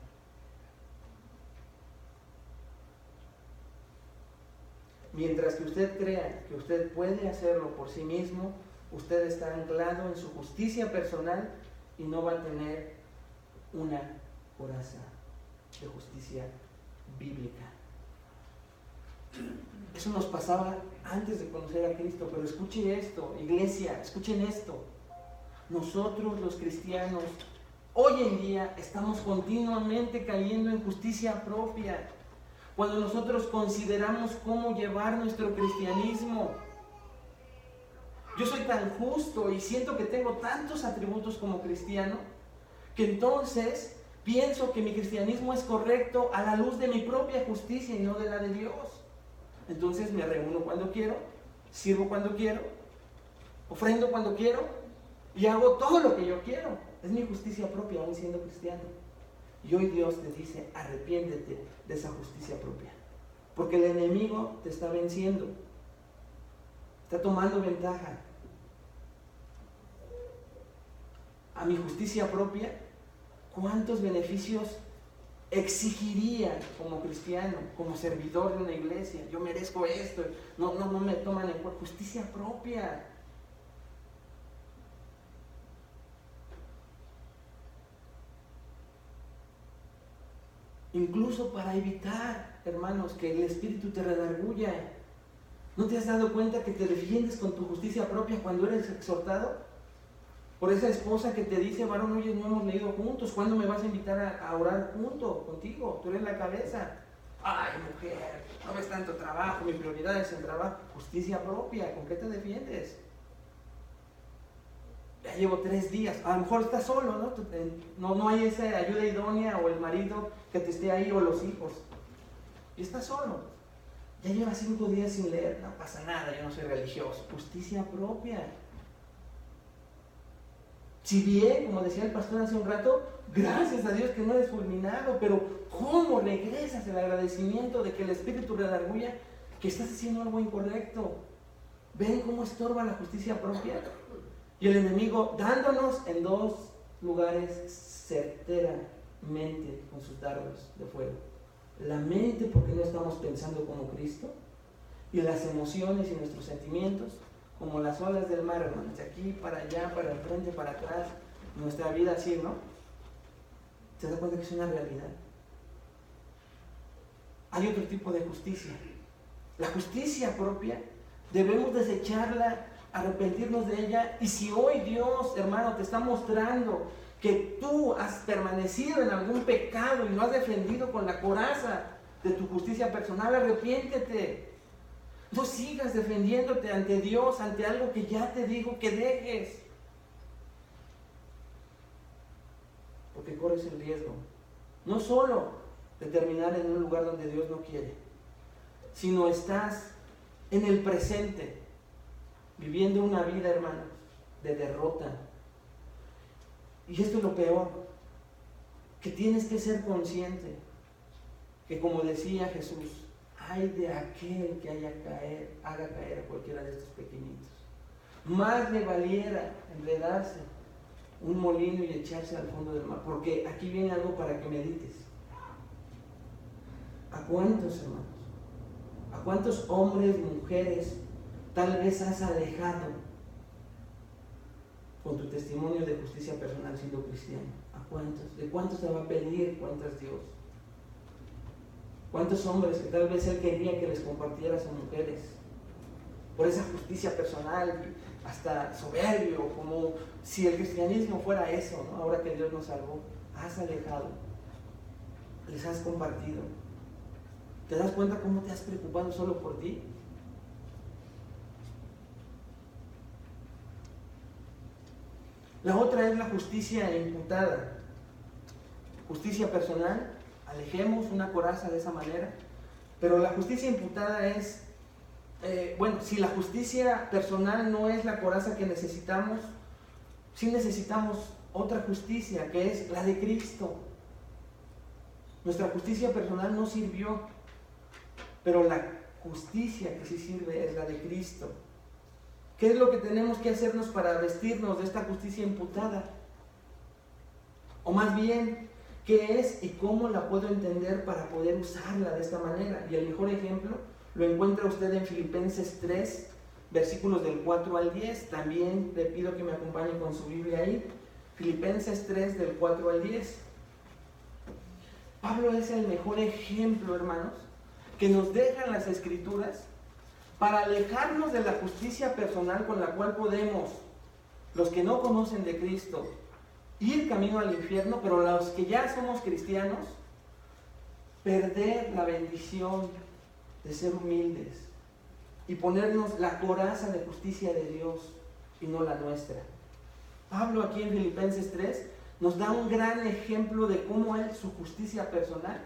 Mientras que usted crea que usted puede hacerlo por sí mismo, usted está anclado en su justicia personal y no va a tener una coraza de justicia bíblica. Eso nos pasaba antes de conocer a Cristo, pero escuchen esto, iglesia, escuchen esto. Nosotros los cristianos, hoy en día, estamos continuamente cayendo en justicia propia. Cuando nosotros consideramos cómo llevar nuestro cristianismo, yo soy tan justo y siento que tengo tantos atributos como cristiano, que entonces pienso que mi cristianismo es correcto a la luz de mi propia justicia y no de la de Dios. Entonces me reúno cuando quiero, sirvo cuando quiero, ofrendo cuando quiero y hago todo lo que yo quiero. Es mi justicia propia aún siendo cristiano. Y hoy Dios te dice, arrepiéntete de esa justicia propia. Porque el enemigo te está venciendo. Está tomando ventaja. A mi justicia propia, ¿cuántos beneficios exigiría como cristiano, como servidor de una iglesia? Yo merezco esto. No me toman en cuenta. Justicia propia. Incluso para evitar, hermanos, que el espíritu te redarguya. ¿No te has dado cuenta que te defiendes con tu justicia propia cuando eres exhortado? Por esa esposa que te dice, varón, oye, no hemos leído juntos, ¿cuándo me vas a invitar a orar junto contigo? Tú eres la cabeza. Ay, mujer, no ves tanto trabajo, mi prioridad es el trabajo. Justicia propia, ¿con qué te defiendes? Ya llevo 3 días, a lo mejor estás solo, ¿no? No hay esa ayuda idónea o el marido que te esté ahí o los hijos. Y estás solo. Ya llevas 5 días sin leer, no pasa nada, yo no soy religioso. Justicia propia. Si bien, como decía el pastor hace un rato, gracias a Dios que no eres fulminado, pero ¿cómo regresas el agradecimiento de que el espíritu redarguya que estás haciendo algo incorrecto? ¿Ven cómo estorba la justicia propia? Y el enemigo dándonos en 2 lugares certeramente con sus dardos de fuego. La mente, porque no estamos pensando como Cristo, y las emociones y nuestros sentimientos, como las olas del mar, hermanos, de aquí para allá, para el frente, para atrás, nuestra vida así, ¿no? ¿Se da cuenta que es una realidad? Hay otro tipo de justicia. La justicia propia, debemos desecharla, arrepentirnos de ella, y si hoy Dios, hermano, te está mostrando que tú has permanecido en algún pecado y lo has defendido con la coraza de tu justicia personal, arrepiéntete. No sigas defendiéndote ante Dios, ante algo que ya te dijo que dejes. porque corres el riesgo, no solo de terminar en un lugar donde Dios no quiere, sino estás en el presente, viviendo una vida, hermanos, de derrota. Y esto es lo peor, que tienes que ser consciente, que como decía Jesús, ay de aquel que haga caer a cualquiera de estos pequeñitos. Más le valiera enredarse un molino y echarse al fondo del mar, porque aquí viene algo para que medites. ¿A cuántos, hermanos? ¿A cuántos hombres, mujeres, tal vez has alejado con tu testimonio de justicia personal siendo cristiano? ¿A cuántos? ¿De cuántos te va a pedir cuentas Dios? ¿Cuántos hombres que tal vez Él quería que les compartieras a mujeres? Por esa justicia personal, hasta soberbio, como si el cristianismo fuera eso, ¿no? Ahora que Dios nos salvó, has alejado, les has compartido. ¿Te das cuenta cómo te has preocupado solo por ti? La otra es la justicia imputada. Justicia personal, alejemos una coraza de esa manera, pero la justicia imputada es, si la justicia personal no es la coraza que necesitamos, sí necesitamos otra justicia, que es la de Cristo. Nuestra justicia personal no sirvió, pero la justicia que sí sirve es la de Cristo. ¿Qué es lo que tenemos que hacernos para vestirnos de esta justicia imputada? O más bien, ¿qué es y cómo la puedo entender para poder usarla de esta manera? Y el mejor ejemplo lo encuentra usted en Filipenses 3, versículos del 4 al 10. También le pido que me acompañe con su Biblia ahí. Filipenses 3, del 4 al 10. Pablo es el mejor ejemplo, hermanos, que nos dejan las Escrituras para alejarnos de la justicia personal con la cual podemos, los que no conocen de Cristo, ir camino al infierno, pero los que ya somos cristianos, perder la bendición de ser humildes y ponernos la coraza de justicia de Dios y no la nuestra. Pablo aquí en Filipenses 3 nos da un gran ejemplo de cómo él, su justicia personal,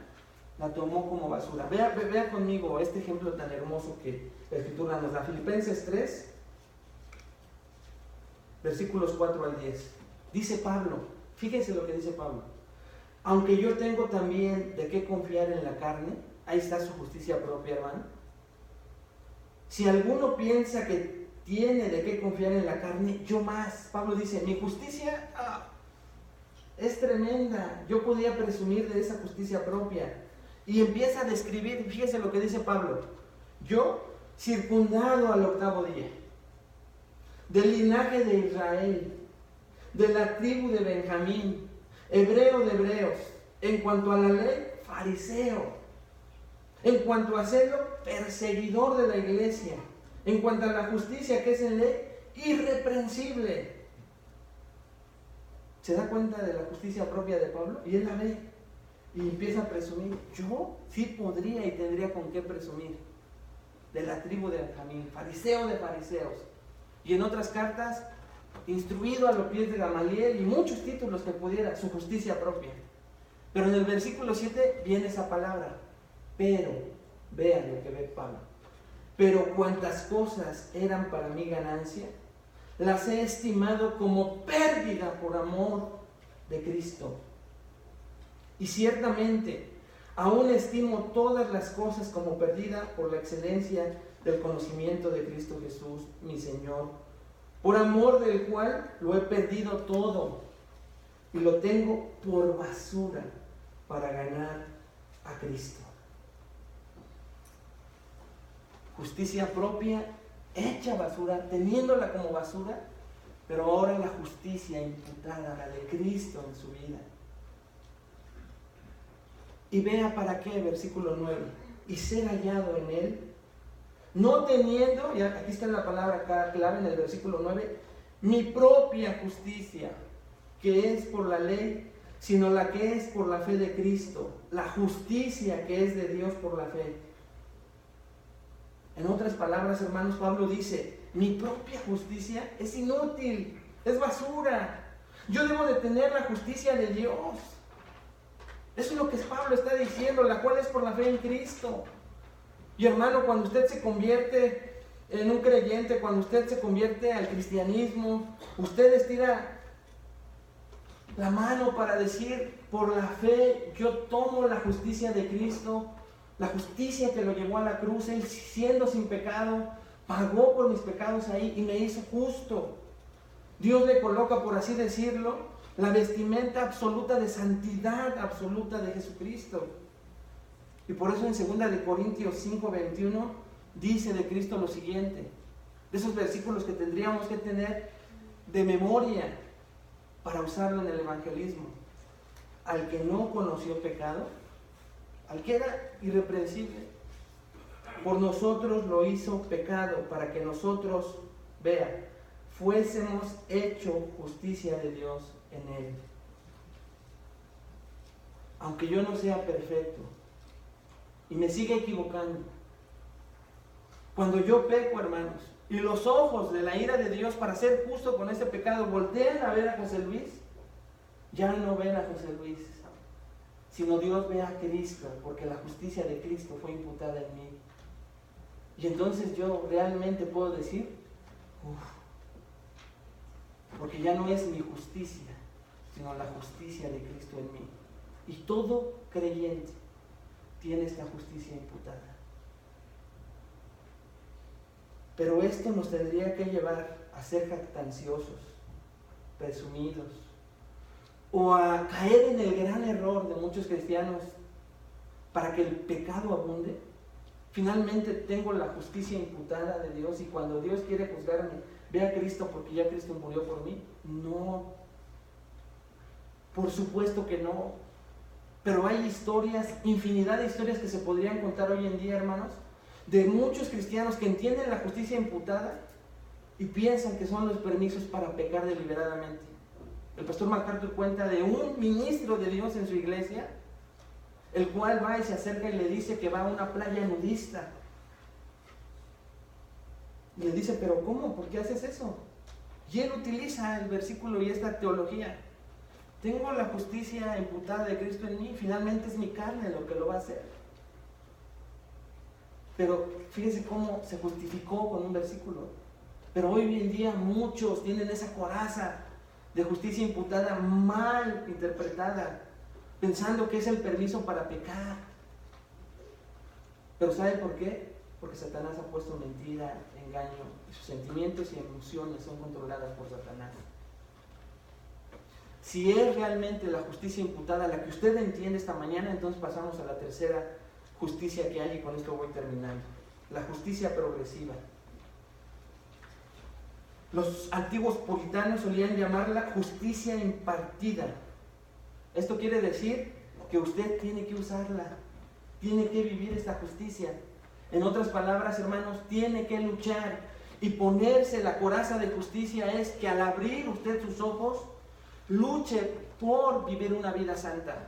la tomó como basura. Vea conmigo este ejemplo tan hermoso que la Escritura nos da. Filipenses 3, versículos 4 al 10. Dice Pablo, fíjense lo que dice Pablo: aunque yo tengo también de qué confiar en la carne, ahí está su justicia propia, hermano. Si alguno piensa que tiene de qué confiar en la carne, yo más. Pablo dice, mi justicia es tremenda, yo podía presumir de esa justicia propia. Y empieza a describir, fíjese lo que dice Pablo: yo, circundado al 8º día, del linaje de Israel, de la tribu de Benjamín, hebreo de hebreos, en cuanto a la ley, fariseo, en cuanto a celo, perseguidor de la iglesia, en cuanto a la justicia que es en ley, irreprensible. ¿Se da cuenta de la justicia propia de Pablo? Y él la ve y empieza a presumir. Yo sí podría y tendría con qué presumir de la tribu de Benjamín, fariseo de fariseos, y en otras cartas instruido a los pies de Gamaliel, y muchos títulos que pudiera, su justicia propia. Pero en el versículo 7 viene esa palabra, pero, vean lo que ve Pablo: pero cuantas cosas eran para mi ganancia, las he estimado como pérdida por amor de Cristo. Y ciertamente, aún estimo todas las cosas como perdida por la excelencia del conocimiento de Cristo Jesús, mi Señor, por amor del cual lo he perdido todo y lo tengo por basura para ganar a Cristo. Justicia propia, hecha basura, teniéndola como basura, pero ahora la justicia imputada, la de Cristo en su vida. Y vea para qué, versículo 9, y ser hallado en él, no teniendo, y aquí está la palabra clave en el versículo 9, mi propia justicia, que es por la ley, sino la que es por la fe de Cristo, la justicia que es de Dios por la fe. En otras palabras, hermanos, Pablo dice, mi propia justicia es inútil, es basura. Yo debo de tener la justicia de Dios. Eso es lo que Pablo está diciendo, la cual es por la fe en Cristo. Y hermano, cuando usted se convierte en un creyente, cuando usted se convierte al cristianismo, usted estira la mano para decir, por la fe yo tomo la justicia de Cristo, la justicia que lo llevó a la cruz. Él, siendo sin pecado, pagó por mis pecados ahí y me hizo justo. Dios le coloca, por así decirlo, la vestimenta absoluta de santidad absoluta de Jesucristo. Y por eso en 2 Corintios 5:21 dice de Cristo lo siguiente, de esos versículos que tendríamos que tener de memoria para usarlo en el evangelismo. Al que no conoció pecado, al que era irreprensible, por nosotros lo hizo pecado, para que nosotros, vea, fuésemos hecho justicia de Dios en él. Aunque yo no sea perfecto y me siga equivocando, cuando yo peco, hermanos, y los ojos de la ira de Dios para ser justo con ese pecado voltean a ver a José Luis, ya no ven a José Luis, sino Dios ve a Cristo, porque la justicia de Cristo fue imputada en mí. Y entonces yo realmente puedo decir, porque ya no es mi justicia, sino la justicia de Cristo en mí. Y todo creyente tiene esta justicia imputada. Pero esto nos tendría que llevar a ser jactanciosos, presumidos, o a caer en el gran error de muchos cristianos para que el pecado abunde. Finalmente tengo la justicia imputada de Dios y cuando Dios quiere juzgarme, ve a Cristo porque ya Cristo murió por mí. No, por supuesto que no. Pero hay historias, infinidad de historias que se podrían contar hoy en día, hermanos, de muchos cristianos que entienden la justicia imputada y piensan que son los permisos para pecar deliberadamente. El pastor MacArthur cuenta de un ministro de Dios en su iglesia, el cual va y se acerca y le dice que va a una playa nudista. Y le dice, pero ¿cómo? ¿Por qué haces eso? Y él utiliza el versículo y esta teología. Tengo la justicia imputada de Cristo en mí, finalmente es mi carne lo que lo va a hacer. Pero fíjese cómo se justificó con un versículo. Pero hoy en día muchos tienen esa coraza de justicia imputada mal interpretada, pensando que es el permiso para pecar. Pero ¿sabe por qué? Porque Satanás ha puesto mentira, engaño, y sus sentimientos y emociones son controladas por Satanás. Si es realmente la justicia imputada la que usted entiende esta mañana, entonces pasamos a la tercera justicia que hay y con esto voy terminando. La justicia progresiva. Los antiguos puritanos solían llamarla justicia impartida. Esto quiere decir que usted tiene que usarla, tiene que vivir esta justicia. En otras palabras, hermanos, tiene que luchar y ponerse la coraza de justicia. Es que al abrir usted sus ojos, luche por vivir una vida santa.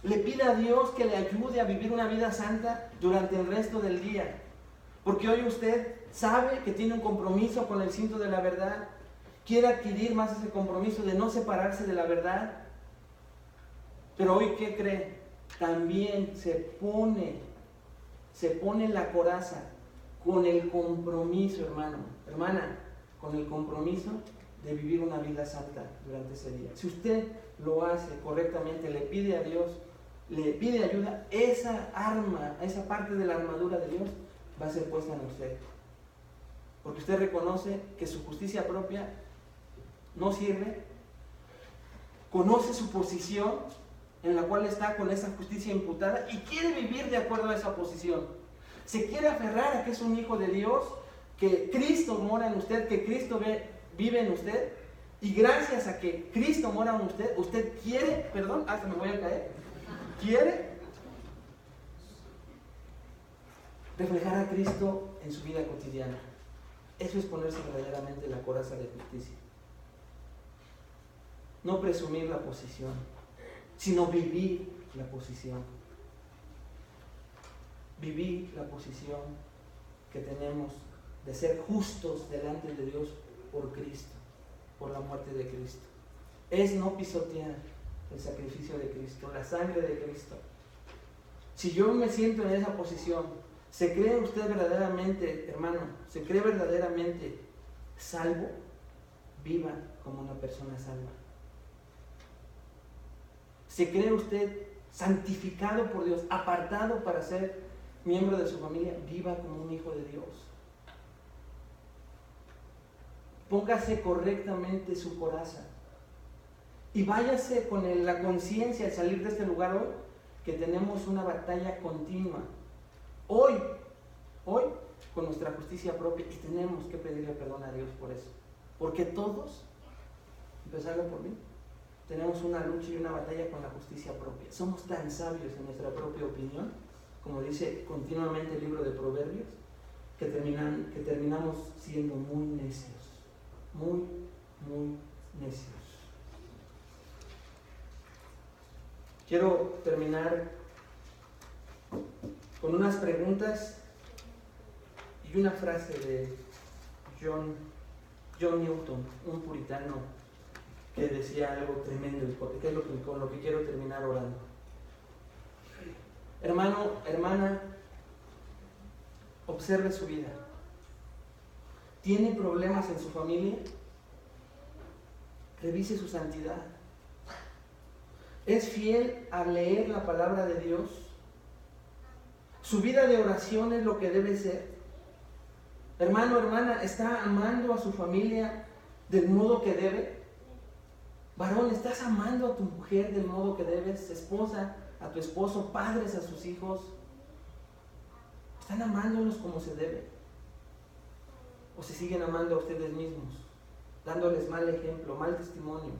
Le pida a Dios que le ayude a vivir una vida santa durante el resto del día. Porque hoy usted sabe que tiene un compromiso con el cinto de la verdad. Quiere adquirir más ese compromiso de no separarse de la verdad. Pero hoy, ¿qué cree? También se pone la coraza con el compromiso, hermano, hermana, con el compromiso de vivir una vida santa durante ese día. Si usted lo hace correctamente, le pide a Dios, le pide ayuda, esa arma, esa parte de la armadura de Dios va a ser puesta en usted. Porque usted reconoce que su justicia propia no sirve, conoce su posición en la cual está con esa justicia imputada y quiere vivir de acuerdo a esa posición. Se quiere aferrar a que es un hijo de Dios, que Cristo mora en usted, que Cristo vive en usted, y gracias a que Cristo mora en usted, usted quiere, hasta me voy a caer, quiere reflejar a Cristo en su vida cotidiana. Eso es ponerse verdaderamente la coraza de justicia. No presumir la posición, sino vivir la posición. Vivir la posición que tenemos de ser justos delante de Dios por Cristo. por la muerte de Cristo. Es no pisotear el sacrificio de Cristo, la sangre de Cristo. Si yo me siento en esa posición, ¿se cree usted verdaderamente, hermano, se cree verdaderamente salvo? Viva como una persona salva. ¿Se cree usted santificado por Dios, apartado para ser miembro de su familia? Viva como un hijo de Dios. Póngase correctamente su coraza y váyase con la conciencia al salir de este lugar hoy, que tenemos una batalla continua. Hoy, con nuestra justicia propia, y tenemos que pedirle perdón a Dios por eso. Porque todos, empezando por mí, tenemos una lucha y una batalla con la justicia propia. Somos tan sabios en nuestra propia opinión, como dice continuamente el libro de Proverbios, que terminamos siendo muy necios. Muy necios. Quiero terminar con unas preguntas y una frase de John Newton, un puritano que decía algo tremendo, que es con lo que quiero terminar orando. Hermano, hermana, observe su vida. ¿Tiene problemas en su familia? Revise su santidad. ¿Es fiel a leer la palabra de Dios? ¿Su vida de oración es lo que debe ser? Hermano, hermana, ¿está amando a su familia del modo que debe? Varón, ¿estás amando a tu mujer del modo que debes? Esposa, a tu esposo, padres a sus hijos. ¿Están amándolos como se debe? ¿O se siguen amando a ustedes mismos, dándoles mal ejemplo, mal testimonio?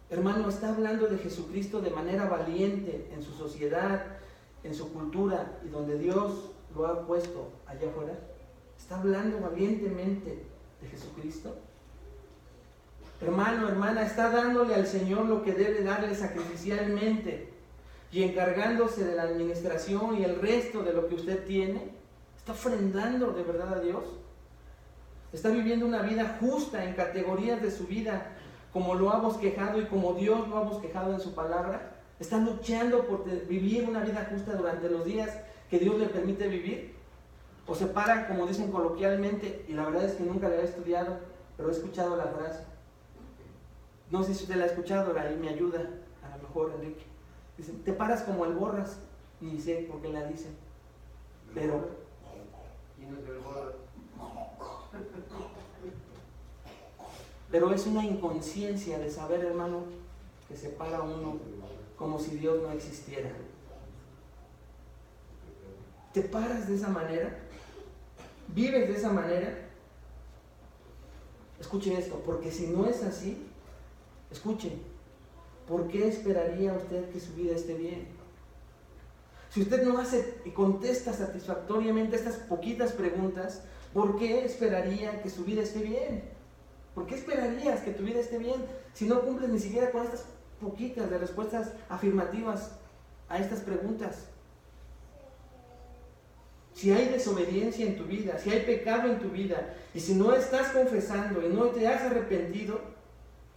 Hermano, ¿está hablando de Jesucristo de manera valiente en su sociedad, en su cultura y donde Dios lo ha puesto allá afuera? ¿Está hablando valientemente de Jesucristo? Hermano, hermana, ¿está dándole al Señor lo que debe darle sacrificialmente y encargándose de la administración y el resto de lo que usted tiene? ¿Está ofrendando de verdad a Dios? ¿Está viviendo una vida justa en categorías de su vida como lo ha bosquejado y como Dios lo ha bosquejado en su palabra? ¿Está luchando por vivir una vida justa durante los días que Dios le permite vivir? ¿O se para, como dicen coloquialmente, y la verdad es que nunca la he estudiado, pero he escuchado la frase? No sé si usted la ha escuchado, ahí me ayuda, a lo mejor Enrique. Dicen, te paras como el Borras, ni sé por qué la dicen, pero... Pero es una inconsciencia de saber, hermano, que se para uno como si Dios no existiera. ¿Te paras de esa manera? ¿Vives de esa manera? Escuchen esto, porque si no es así, escuchen, ¿por qué esperaría usted que su vida esté bien? Si usted no hace y contesta satisfactoriamente estas poquitas preguntas, ¿por qué esperaría que su vida esté bien? ¿Por qué esperarías que tu vida esté bien si no cumples ni siquiera con estas poquitas de respuestas afirmativas a estas preguntas? Si hay desobediencia en tu vida, si hay pecado en tu vida, y si no estás confesando y no te has arrepentido,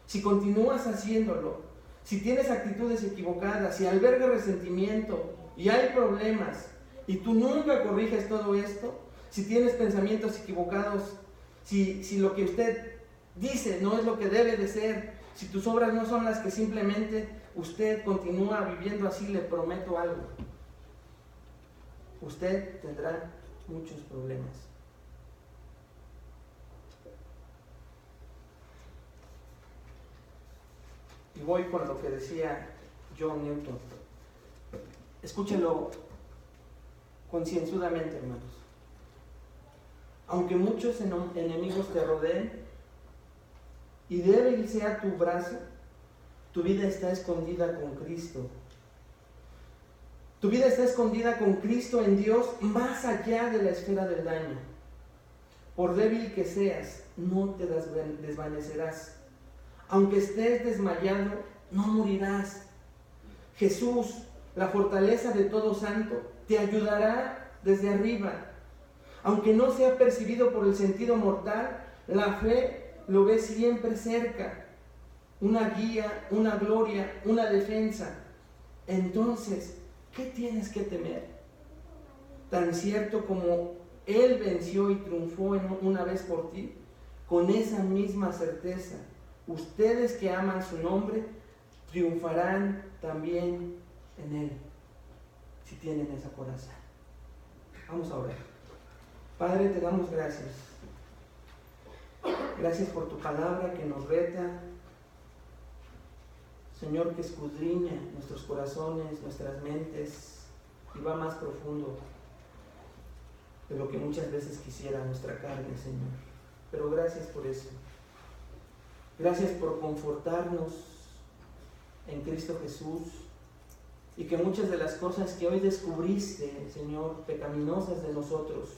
si continúas haciéndolo, si tienes actitudes equivocadas, si albergas resentimiento y hay problemas, y tú nunca corriges todo esto, si tienes pensamientos equivocados, si lo que usted dice no es lo que debe de ser, si tus obras no son las que simplemente usted continúa viviendo así, le prometo algo: usted tendrá muchos problemas. Y voy con lo que decía John Newton. Escúchenlo concienzudamente, hermanos. Aunque muchos enemigos te rodeen y débil sea tu brazo, tu vida está escondida con Cristo. Tu vida está escondida con Cristo en Dios, más allá de la esfera del daño. Por débil que seas, no te desvanecerás. Aunque estés desmayado, no morirás. Jesús, la fortaleza de todo santo, te ayudará desde arriba. Aunque no sea percibido por el sentido mortal, La fe lo ve siempre cerca, una guía, una gloria, una defensa. Entonces, ¿qué tienes que temer? Tan cierto como Él venció y triunfó una vez por ti, con esa misma certeza, ustedes que aman su nombre, triunfarán también en Él, si tienen esa coraza. Vamos a orar. Padre, te damos gracias. Gracias por tu palabra que nos reta, Señor, que escudriña nuestros corazones, nuestras mentes y va más profundo de lo que muchas veces quisiera nuestra carne, Señor. Pero gracias por eso. Gracias por confortarnos en Cristo Jesús y que muchas de las cosas que hoy descubriste, Señor, pecaminosas de nosotros,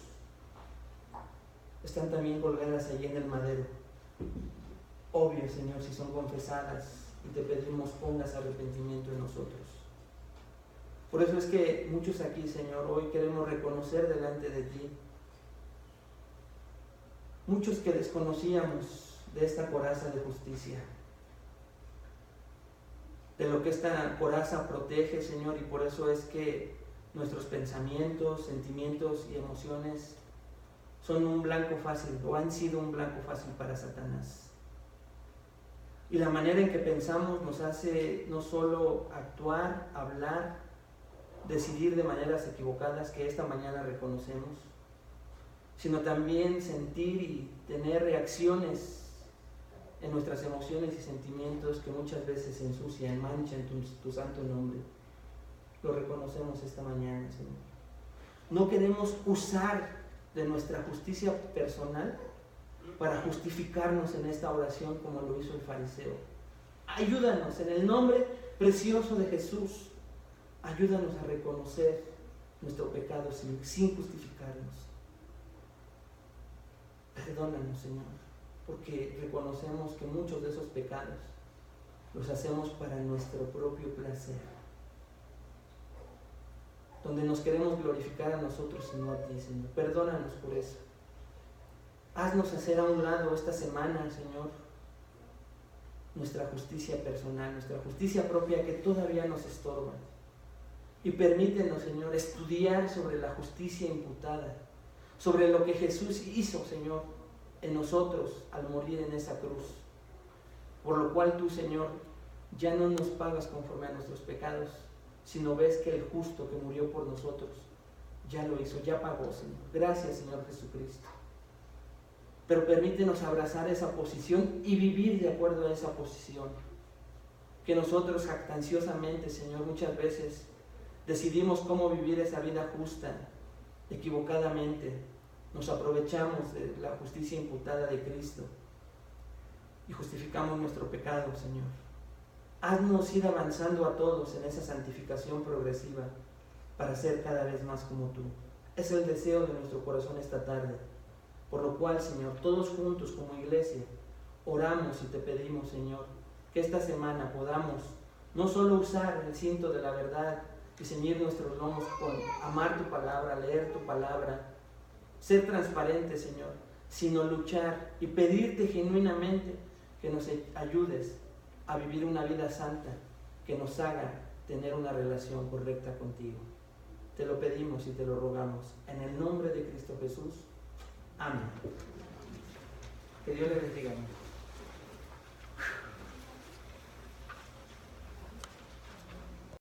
están también colgadas allí en el madero. Obvio, Señor, si son confesadas y te pedimos pongas arrepentimiento en nosotros. Por eso es que muchos aquí, Señor, hoy queremos reconocer delante de ti, muchos que desconocíamos de esta coraza de justicia, de lo que esta coraza protege, Señor, y por eso es que nuestros pensamientos, sentimientos y emociones son un blanco fácil, o han sido un blanco fácil para Satanás. Y la manera en que pensamos nos hace no solo actuar, hablar, decidir de maneras equivocadas que esta mañana reconocemos, sino también sentir y tener reacciones en nuestras emociones y sentimientos que muchas veces se ensucian, manchan tu santo nombre. Lo reconocemos esta mañana, Señor. No queremos usar de nuestra justicia personal para justificarnos en esta oración como lo hizo el fariseo. Ayúdanos en el nombre precioso de Jesús. Ayúdanos a reconocer nuestro pecado sin justificarnos. Perdónanos, Señor, porque reconocemos que muchos de esos pecados los hacemos para nuestro propio placer, donde nos queremos glorificar a nosotros y no a ti, Señor. Perdónanos por eso. Haznos hacer a un lado esta semana, Señor, nuestra justicia personal, nuestra justicia propia que todavía nos estorba. Y permítenos, Señor, estudiar sobre la justicia imputada, sobre lo que Jesús hizo, Señor, en nosotros al morir en esa cruz. Por lo cual tú, Señor, ya no nos pagas conforme a nuestros pecados, sino ves que el justo que murió por nosotros ya lo hizo, ya pagó, Señor. Gracias, Señor Jesucristo. Pero permítenos abrazar esa posición y vivir de acuerdo a esa posición. Que nosotros jactanciosamente, Señor, muchas veces decidimos cómo vivir esa vida justa, equivocadamente. Nos aprovechamos de la justicia imputada de Cristo y justificamos nuestro pecado, Señor. Haznos ir avanzando a todos en esa santificación progresiva para ser cada vez más como tú. Es el deseo de nuestro corazón esta tarde. Por lo cual, Señor, todos juntos como iglesia, oramos y te pedimos, Señor, que esta semana podamos no solo usar el cinto de la verdad y ceñir nuestros lomos con amar tu palabra, leer tu palabra, ser transparentes, Señor, sino luchar y pedirte genuinamente que nos ayudes a vivir una vida santa, que nos haga tener una relación correcta contigo. Te lo pedimos y te lo rogamos en el nombre de Cristo Jesús. Amén. Que Dios le bendiga.